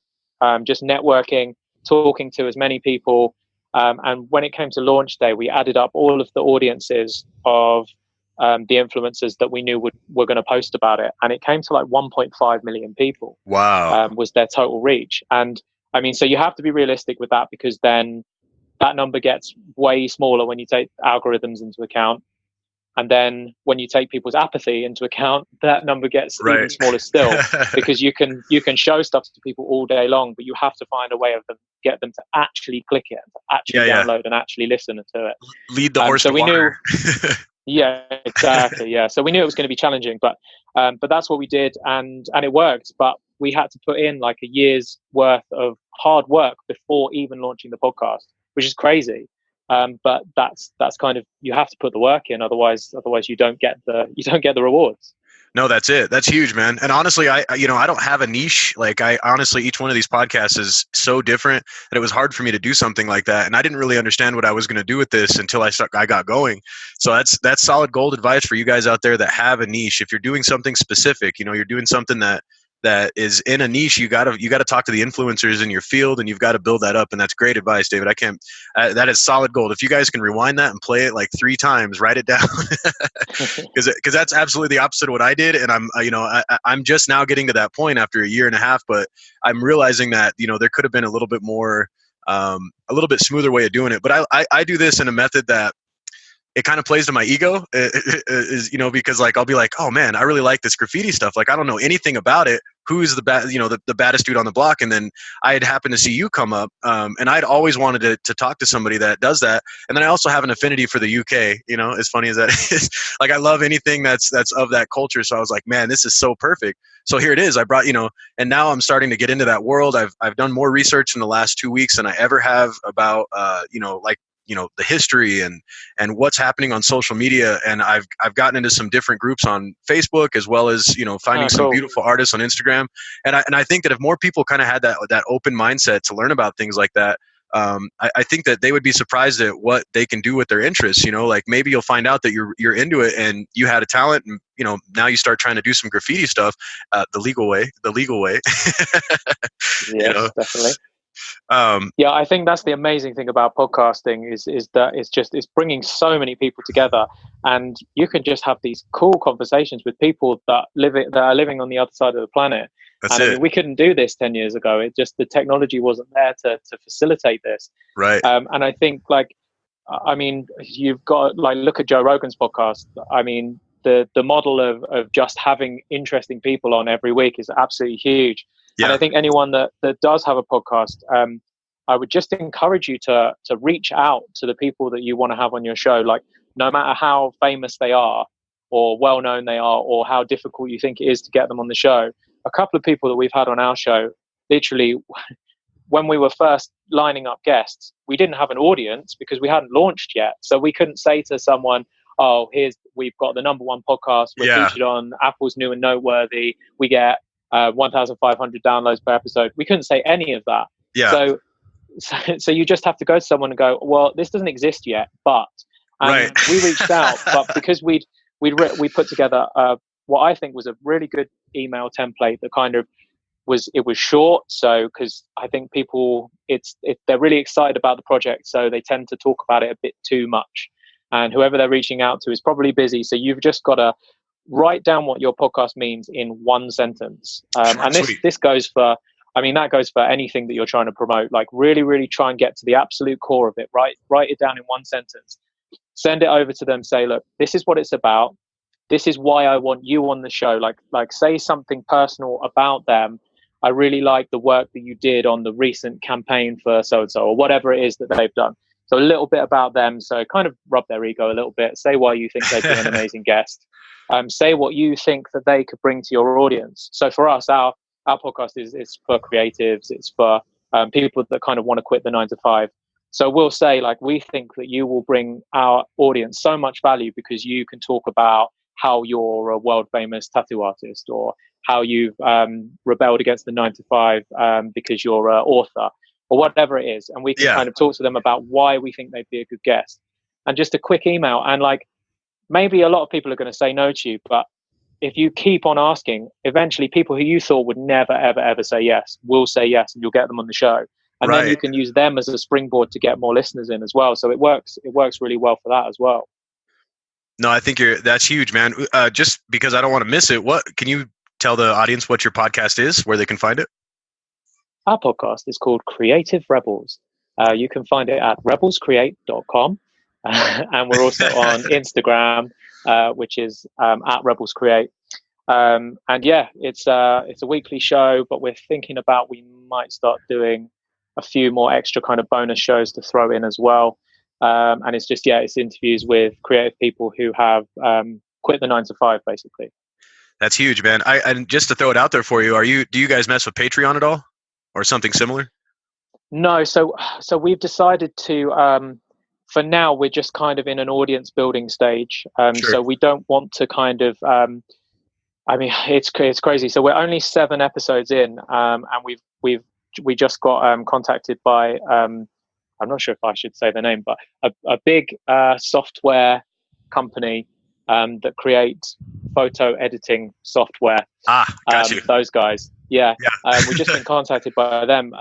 [SPEAKER 2] just networking, talking to as many people. And when it came to launch day, we added up all of the audiences of the influencers that we knew were going to post about it, and it came to like 1.5 million people.
[SPEAKER 3] Wow.
[SPEAKER 2] Was their total reach. And I mean, so you have to be realistic with that, because then that number gets way smaller when you take algorithms into account. And then when you take people's apathy into account, that number gets even smaller still, because you can show stuff to people all day long, but you have to find a way of get them to actually click it, and to actually download and actually listen to it.
[SPEAKER 3] Lead the horse to water.
[SPEAKER 2] Yeah, exactly. Yeah. So we knew it was going to be challenging, but that's what we did, and it worked. But we had to put in like a year's worth of hard work before even launching the podcast, which is crazy. But that's kind of, you have to put the work in, otherwise you don't get the rewards.
[SPEAKER 3] No, that's it. That's huge, man. And honestly, I don't have a niche. Like honestly, each one of these podcasts is so different that it was hard for me to do something like that. And I didn't really understand what I was going to do with this until I got going. So that's solid gold advice for you guys out there that have a niche. If you're doing something specific, you're doing something that is in a niche, you got to talk to the influencers in your field, and you've got to build that up. And that's great advice, David. That is solid gold. If you guys can rewind that and play it like 3 times, write it down, because that's absolutely the opposite of what I did. And I'm just now getting to that point after a year and a half, but I'm realizing that, there could have been a little bit more, a little bit smoother way of doing it. But I do this in a method that it kind of plays to my ego, is because like I'll be like, oh man, I really like this graffiti stuff. Like I don't know anything about it, who's the baddest dude on the block. And then I had happened to see you come up, and I'd always wanted to talk to somebody that does that. And then I also have an affinity for the UK, as funny as that is. Like, I love anything that's of that culture. So I was like, man, this is so perfect. So here it is. I brought, and now I'm starting to get into that world. I've done more research in the last 2 weeks than I ever have about, the history and what's happening on social media. And I've gotten into some different groups on Facebook, as well as, finding some beautiful artists on Instagram. And I think that if more people kind of had that open mindset to learn about things like that, I think that they would be surprised at what they can do with their interests. Like, maybe you'll find out that you're into it and you had a talent, and now you start trying to do some graffiti stuff the legal way.
[SPEAKER 2] Yes, definitely. I think that's the amazing thing about podcasting is that it's bringing so many people together, and you can just have these cool conversations with people that are living on the other side of the planet.
[SPEAKER 3] That's
[SPEAKER 2] and
[SPEAKER 3] it.
[SPEAKER 2] I mean, we couldn't do this 10 years ago. It just, the technology wasn't there to facilitate this.
[SPEAKER 3] Right.
[SPEAKER 2] And I think, you've got, look at Joe Rogan's podcast. I mean, the model of just having interesting people on every week is absolutely huge. Yeah. And I think anyone that does have a podcast, I would just encourage you to reach out to the people that you want to have on your show. Like, no matter how famous they are or well known they are, or how difficult you think it is to get them on the show. A couple of people that we've had on our show, literally, when we were first lining up guests, we didn't have an audience because we hadn't launched yet. So we couldn't say to someone, oh, we've got the #1 podcast. We're featured on Apple's New and Noteworthy. We get 1,500 downloads per episode. We couldn't say any of that.
[SPEAKER 3] Yeah.
[SPEAKER 2] So you just have to go to someone and go, well, this doesn't exist yet, but
[SPEAKER 3] right.
[SPEAKER 2] We reached out, but because we put together what I think was a really good email template that kind of was short. So, because I think people, they're really excited about the project, so they tend to talk about it a bit too much. And whoever they're reaching out to is probably busy. So you've just got to write down what your podcast means in one sentence. And this goes for, that goes for anything that you're trying to promote. Like, really, really try and get to the absolute core of it. Write it down in one sentence. Send it over to them. Say, look, this is what it's about. This is why I want you on the show. Like say something personal about them. I really like the work that you did on the recent campaign for so-and-so, or whatever it is that they've done. So a little bit about them. So kind of rub their ego a little bit. Say why you think they'd be an amazing guest. Say what you think that they could bring to your audience. So for us, our podcast is for creatives. It's for people that kind of want to quit the 9-to-5. So we'll say, we think that you will bring our audience so much value because you can talk about how you're a world famous tattoo artist, or how you've rebelled against the 9-to-5 because you're an author, or whatever it is. And we can kind of talk to them about why we think they'd be a good guest. And just a quick email. And maybe a lot of people are going to say no to you, but if you keep on asking, eventually people who you thought would never, ever, ever say yes will say yes, and you'll get them on the show. And then you can use them as a springboard to get more listeners in as well. So it works really well for that as well.
[SPEAKER 3] No, I think that's huge, man. Just because I don't want to miss it, what can you tell the audience what your podcast is, where they can find it?
[SPEAKER 2] Our podcast is called Creative Rebels. You can find it at rebelscreate.com. And we're also on Instagram, which is at rebelscreate. And it's a weekly show, but we're thinking about we might start doing a few more extra kind of bonus shows to throw in as well. And it's just, it's interviews with creative people who have quit the 9-to-5, basically.
[SPEAKER 3] That's huge, man. And just to throw it out there for you, do you guys mess with Patreon at all, or something similar?
[SPEAKER 2] No. So we've decided to, for now, we're just kind of in an audience building stage. Sure. So we don't want to kind of, it's crazy. So we're only 7 episodes in, and we just got contacted by, I'm not sure if I should say the name, but a big software company that creates photo editing software.
[SPEAKER 3] Got you.
[SPEAKER 2] Those guys. Yeah. We've just been contacted by them.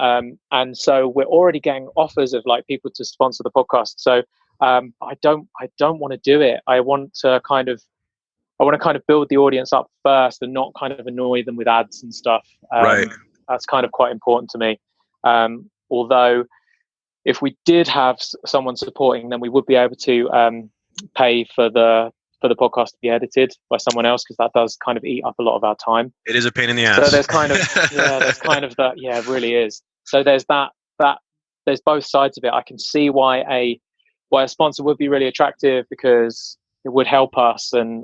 [SPEAKER 2] And so we're already getting offers of people to sponsor the podcast. So I don't want to do it. I want to kind of build the audience up first and not kind of annoy them with ads and stuff.
[SPEAKER 3] Right.
[SPEAKER 2] That's kind of quite important to me. Although if we did have someone supporting, then we would be able to pay for the for the podcast to be edited by someone else, because that does kind of eat up a lot of our time.
[SPEAKER 3] It is a pain in the ass.
[SPEAKER 2] So there's kind of that. Yeah, it really is. So there's that there's both sides of it. I can see why a sponsor would be really attractive, because it would help us and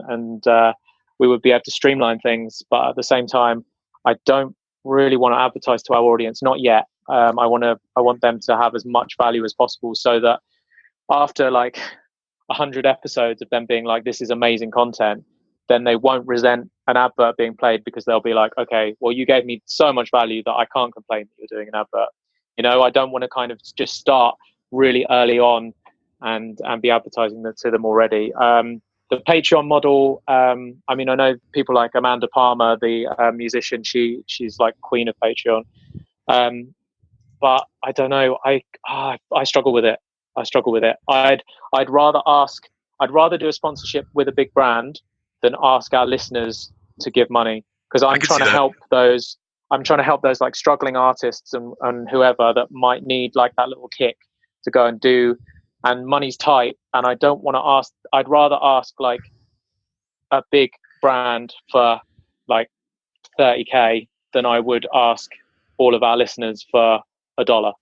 [SPEAKER 2] we would be able to streamline things. But at the same time, I don't really want to advertise to our audience, not yet. I want them to have as much value as possible, so that after like 100 episodes of them being like, this is amazing content, then they won't resent an advert being played, because they'll be like, okay, well, you gave me so much value that I can't complain that you're doing an advert. You know, I don't want to kind of just start really early on and be advertising to them already. The Patreon model, I mean, I know people like Amanda Palmer, the musician, she's like queen of Patreon. But I don't know, I struggle with it. I'd rather do a sponsorship with a big brand than ask our listeners to give money, because I'm trying to help those like struggling artists and whoever that might need like that little kick to go and do, and money's tight, and I don't want to ask. I'd rather ask like a big brand for like 30K than I would ask all of our listeners for $1.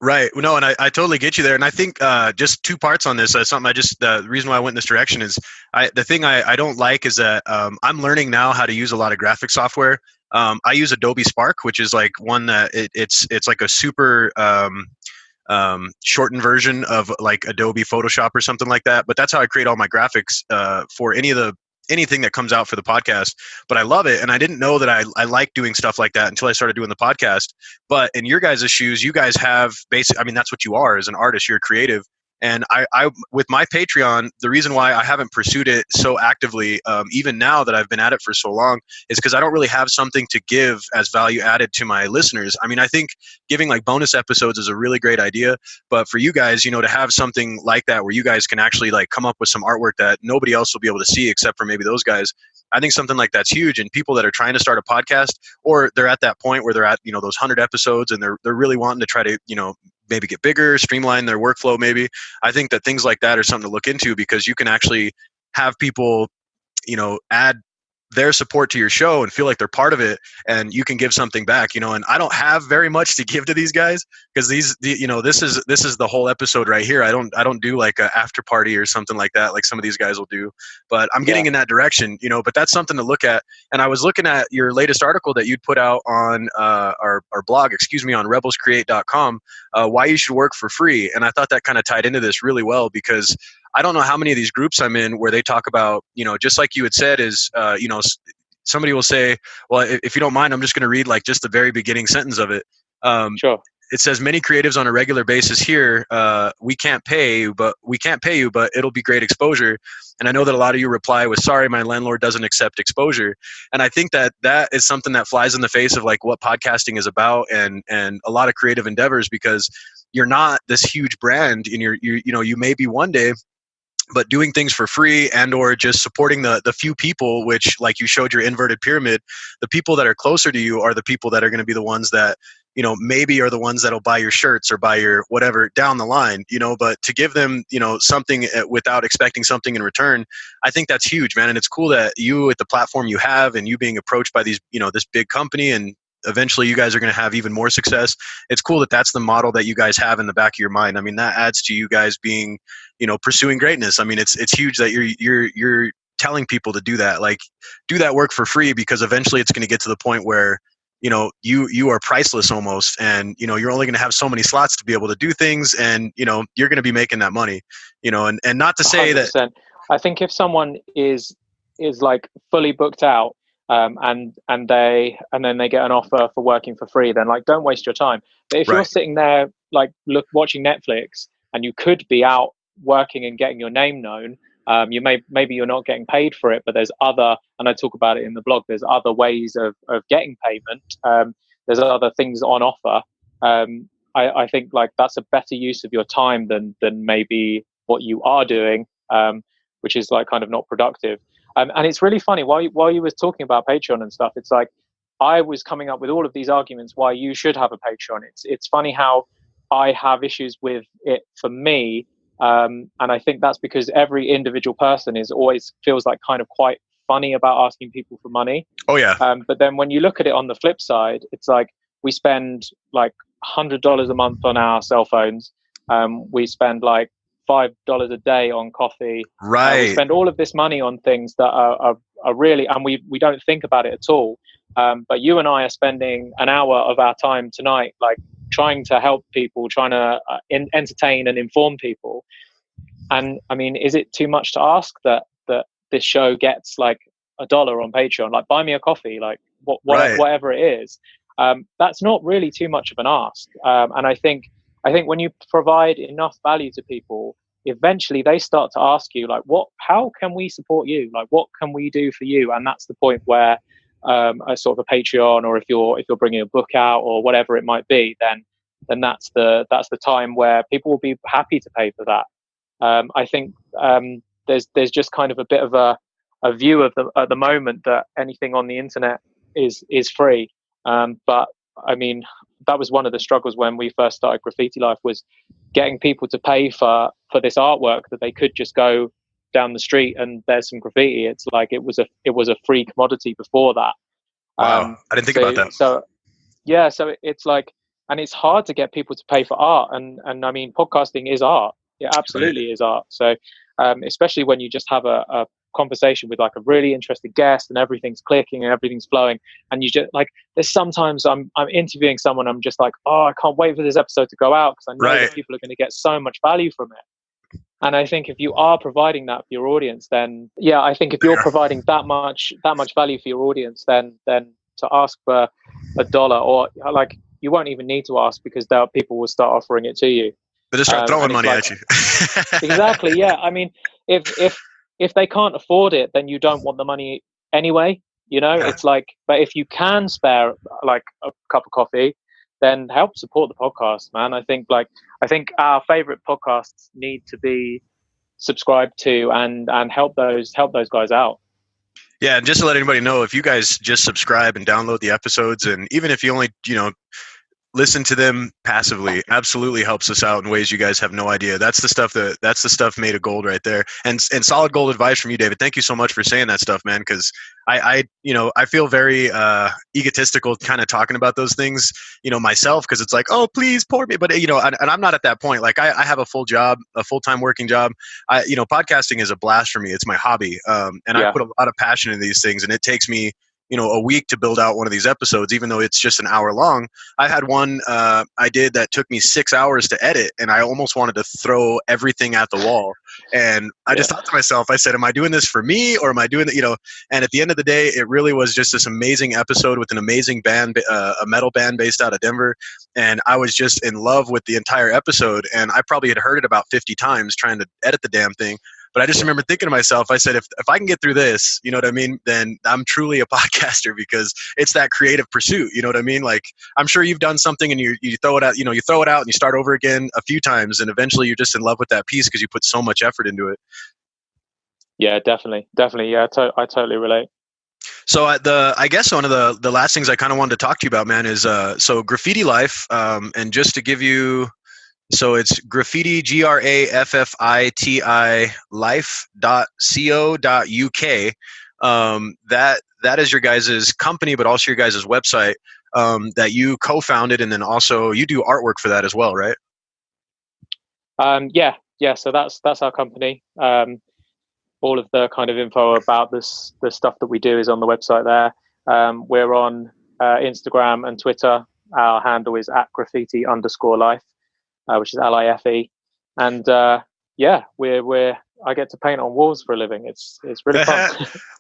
[SPEAKER 3] Right. No, and I totally get you there. And I think just two parts on this. Something the reason why I went in this direction is the thing I don't like is that I'm learning now how to use a lot of graphic software. I use Adobe Spark, which is like one that it's like a super shortened version of like Adobe Photoshop or something like that. But that's how I create all my graphics for anything that comes out for the podcast. But I love it, and I didn't know that I like doing stuff like that until I started doing the podcast. But in your guys' shoes, you guys have I mean, that's what you are as an artist. You're creative. And I with my Patreon, the reason why I haven't pursued it so actively, even now that I've been at it for so long, is because I don't really have something to give as value added to my listeners. I mean, I think giving like bonus episodes is a really great idea, but for you guys, you know, to have something like that where you guys can actually like come up with some artwork that nobody else will be able to see except for maybe those guys, I think something like that's huge. And people that are trying to start a podcast, or they're at that point where they're at, you know, those 100 episodes and they're really wanting to try to, you know, maybe get bigger, streamline their workflow maybe. I think that things like that are something to look into, because you can actually have people, you know, add their support to your show and feel like they're part of it, and you can give something back, you know. And I don't have very much to give to these guys, because you know, this is the whole episode right here. I don't do like a after party or something like that like some of these guys will do, but I'm getting in that direction, you know. But that's something to look at. And I was looking at your latest article that you'd put out on our blog, on rebelscreate.com, why you should work for free. And I thought that kind of tied into this really well, because I don't know how many of these groups I'm in where they talk about, you know, just like you had said, is, you know, somebody will say, well, if you don't mind, I'm just going to read like just the very beginning sentence of it.
[SPEAKER 2] Sure.
[SPEAKER 3] It says, many creatives on a regular basis here, we can't pay you, but it'll be great exposure. And I know that a lot of you reply with, sorry, my landlord doesn't accept exposure. And I think that that is something that flies in the face of like what podcasting is about, and a lot of creative endeavors, because you're not this huge brand, and you know, you may be one day, but doing things for free and or just supporting the few people, which, like you showed your inverted pyramid, the people that are closer to you are the people that are going to be the ones that, you know, maybe are the ones that'll buy your shirts or buy your whatever down the line, you know. But to give them, you know, something without expecting something in return, I think that's huge, man. And it's cool that you, at the platform you have, and you being approached by these, you know, this big company, and eventually you guys are going to have even more success. It's cool that that's the model that you guys have in the back of your mind. I mean, that adds to you guys being, you know, pursuing greatness. I mean, it's huge that you're telling people to do that, like do that work for free, because eventually it's going to get to the point where, you know, you are priceless almost, and, you know, you're only going to have so many slots to be able to do things, and, you know, you're going to be making that money, you know. And not to say 100%.
[SPEAKER 2] That I think if someone is like fully booked out, and then they get an offer for working for free, then like, don't waste your time. But if you're sitting there like watching Netflix, and you could be out working and getting your name known, maybe you're not getting paid for it, but there's other, and I talk about it in the blog, there's other ways of getting payment. There's other things on offer. I think like that's a better use of your time than maybe what you are doing, which is like kind of not productive. And it's really funny, while you were talking about Patreon and stuff, it's like I was coming up with all of these arguments why you should have a Patreon. It's funny how I have issues with it for me, And I think that's because every individual person is always feels like kind of quite funny about asking people for money.
[SPEAKER 3] Oh yeah.
[SPEAKER 2] But then when you look at it on the flip side, it's like we spend like $100 a month on our cell phones. We spend like $5 a day on coffee.
[SPEAKER 3] Right.
[SPEAKER 2] We spend all of this money on things that are really, and we don't think about it at all. But you and I are spending an hour of our time tonight, like trying to help people, trying to entertain and inform people. And I mean, is it too much to ask that this show gets like $1 on Patreon? Like, buy me a coffee, like whatever it is. That's not really too much of an ask. And I think when you provide enough value to people, eventually they start to ask you, like, how can we support you? Like, what can we do for you? And that's the point where a sort of a Patreon, or if you're bringing a book out or whatever it might be, then that's the time where people will be happy to pay for that. I think there's just kind of a bit of a view of at the moment that anything on the internet is free. But I mean, that was one of the struggles when we first started Graffiti Life, was getting people to pay for this artwork that they could just go down the street and there's some graffiti. It's like it was a free commodity before that.
[SPEAKER 3] Wow, I didn't think about that.
[SPEAKER 2] So yeah, so it's like, and it's hard to get people to pay for art, and I mean, podcasting is art. It absolutely is art. So especially when you just have a conversation with like a really interested guest and everything's clicking and everything's flowing, and you just like, there's sometimes I'm interviewing someone, I'm just like, oh, I can't wait for this episode to go out because I know that people are going to get so much value from it. And I think if you are providing that for your audience, then yeah, I think if you're providing that much value for your audience, then to ask for $1, or like, you won't even need to ask, because people will start offering it to you.
[SPEAKER 3] They just start throwing money at you.
[SPEAKER 2] Exactly. Yeah. I mean, if they can't afford it, then you don't want the money anyway. You know, it's like, but if you can spare like a cup of coffee, then help support the podcast, man. I think our favorite podcasts need to be subscribed to and help those guys out.
[SPEAKER 3] Yeah, and just to let anybody know, if you guys just subscribe and download the episodes, and even if you only, listen to them passively, absolutely helps us out in ways you guys have no idea. That's the stuff made of gold right there. And solid gold advice from you, David. Thank you so much for saying that stuff, man, because I feel very egotistical kind of talking about those things, myself, because it's like, oh, please pour me. But, and I'm not at that point. Like I have a full job, a full-time working job. Podcasting is a blast for me. It's my hobby. And I put a lot of passion in these things, and it takes me a week to build out one of these episodes, even though it's just an hour long. I had one I did that took me 6 hours to edit, and I almost wanted to throw everything at the wall. And I just thought to myself, I said, am I doing this for me, or am I doing it, and at the end of the day, it really was just this amazing episode with an amazing band, a metal band based out of Denver. And I was just in love with the entire episode, and I probably had heard it about 50 times trying to edit the damn thing. But I just remember thinking to myself, I said, if I can get through this, you know what I mean, then I'm truly a podcaster, because it's that creative pursuit. You know what I mean? Like, I'm sure you've done something and you throw it out, you throw it out and you start over again a few times, and eventually you're just in love with that piece because you put so much effort into it.
[SPEAKER 2] Yeah, definitely. Yeah, I totally relate.
[SPEAKER 3] So I guess one of the last things I kind of wanted to talk to you about, man, is so Graffiti Life, and just to give you. So it's Graffiti, GRAFFITI life.co.uk. That is your guys' company, but also your guys' website that you co-founded, and then also you do artwork for that as well, right?
[SPEAKER 2] Yeah. So that's our company. All of the kind of info about the stuff that we do is on the website there. We're on Instagram and Twitter. Our handle is @graffiti_life. Which is LIFE, and I get to paint on walls for a living. It's really fun.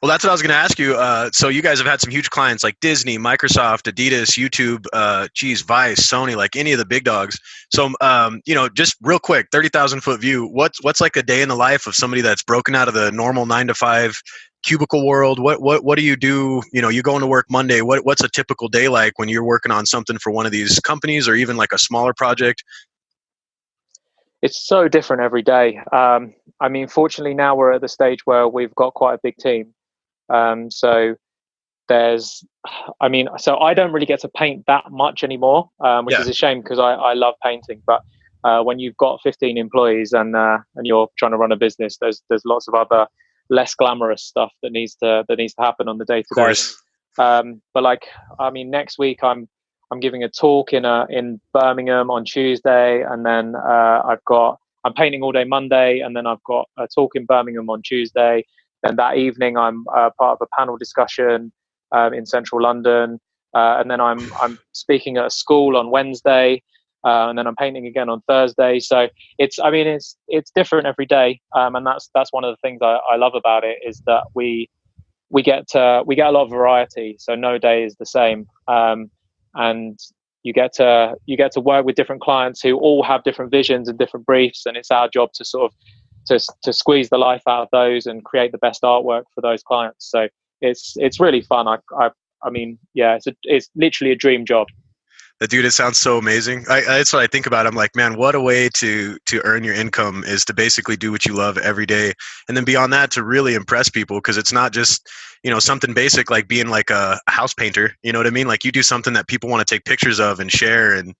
[SPEAKER 3] Well, that's what I was going to ask you. So you guys have had some huge clients like Disney, Microsoft, Jedis, YouTube, Vice, Sony, like any of the big dogs. So just real quick, 30,000 foot view. What's like a day in the life of somebody that's broken out of the normal 9-to-5 cubicle world? What do you do? You go into work Monday. What's a typical day like when you're working on something for one of these companies, or even like a smaller project?
[SPEAKER 2] It's so different every day. I mean, fortunately now we're at the stage where we've got quite a big team. So I don't really get to paint that much anymore, which is a shame, because I love painting. But when you've got 15 employees and you're trying to run a business, there's lots of other less glamorous stuff that needs to happen on the day to day. But like, I mean, next week I'm giving a talk in Birmingham on Tuesday, and then I'm painting all day Monday, and then I've got a talk in Birmingham on Tuesday. Then that evening I'm part of a panel discussion in central London, and then I'm speaking at a school on Wednesday, and then I'm painting again on Thursday. So it's different every day, and that's one of the things I love about it, is that we get a lot of variety. So no day is the same, and you get to work with different clients who all have different visions and different briefs, and it's our job to sort of to squeeze the life out of those and create the best artwork for those clients. So it's really fun. I mean, yeah, it's literally a dream job.
[SPEAKER 3] Dude, it sounds so amazing. That's what I think about. I'm like, man, what a way to earn your income is to basically do what you love every day. And then beyond that, to really impress people, because it's not just, something basic like being like a house painter. You know what I mean? Like, you do something that people want to take pictures of and share and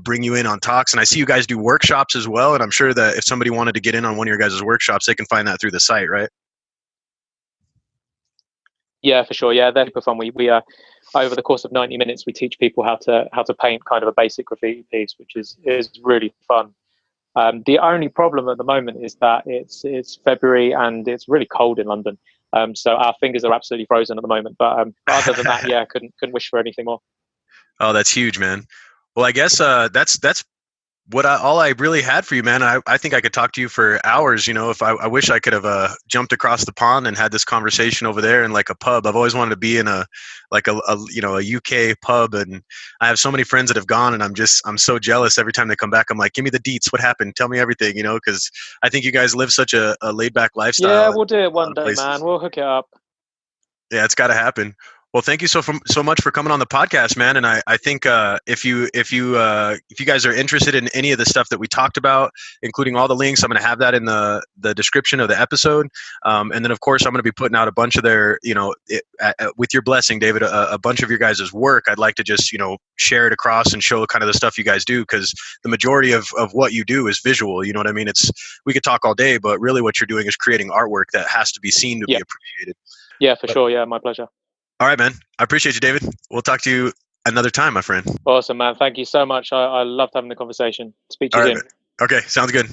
[SPEAKER 3] bring you in on talks. And I see you guys do workshops as well. And I'm sure that if somebody wanted to get in on one of your guys' workshops, they can find that through the site, right?
[SPEAKER 2] Yeah, for sure. Yeah, they're super fun. We over the course of 90 minutes, we teach people how to paint kind of a basic graffiti piece, which is really fun. The only problem at the moment is that it's February and it's really cold in London. So our fingers are absolutely frozen at the moment. But other than that, yeah, couldn't wish for anything more.
[SPEAKER 3] Oh, that's huge, man. Well, I guess that's all I really had for you, man. I think I could talk to you for hours. If I wish I could have jumped across the pond and had this conversation over there in like a pub. I've always wanted to be in a UK pub, and I have so many friends that have gone, and I'm so jealous every time they come back. I'm like, give me the deets. What happened? Tell me everything. Because I think you guys live such a laid back lifestyle.
[SPEAKER 2] Yeah, we'll do it one day, man. We'll hook it up.
[SPEAKER 3] Yeah, it's got to happen. Well, thank you so much for coming on the podcast, man. And I think if you guys are interested in any of the stuff that we talked about, including all the links, I'm going to have that in the description of the episode. And then, of course, I'm going to be putting out a bunch of their, with your blessing, David, a bunch of your guys' work. I'd like to just, share it across and show kind of the stuff you guys do, because the majority of what you do is visual. You know what I mean? We could talk all day, but really what you're doing is creating artwork that has to be seen to be appreciated.
[SPEAKER 2] Yeah, for sure. Yeah, my pleasure.
[SPEAKER 3] All right, man. I appreciate you, David. We'll talk to you another time, my friend.
[SPEAKER 2] Awesome, man. Thank you so much. I loved having the conversation. Speak to you soon.
[SPEAKER 3] Okay, sounds good.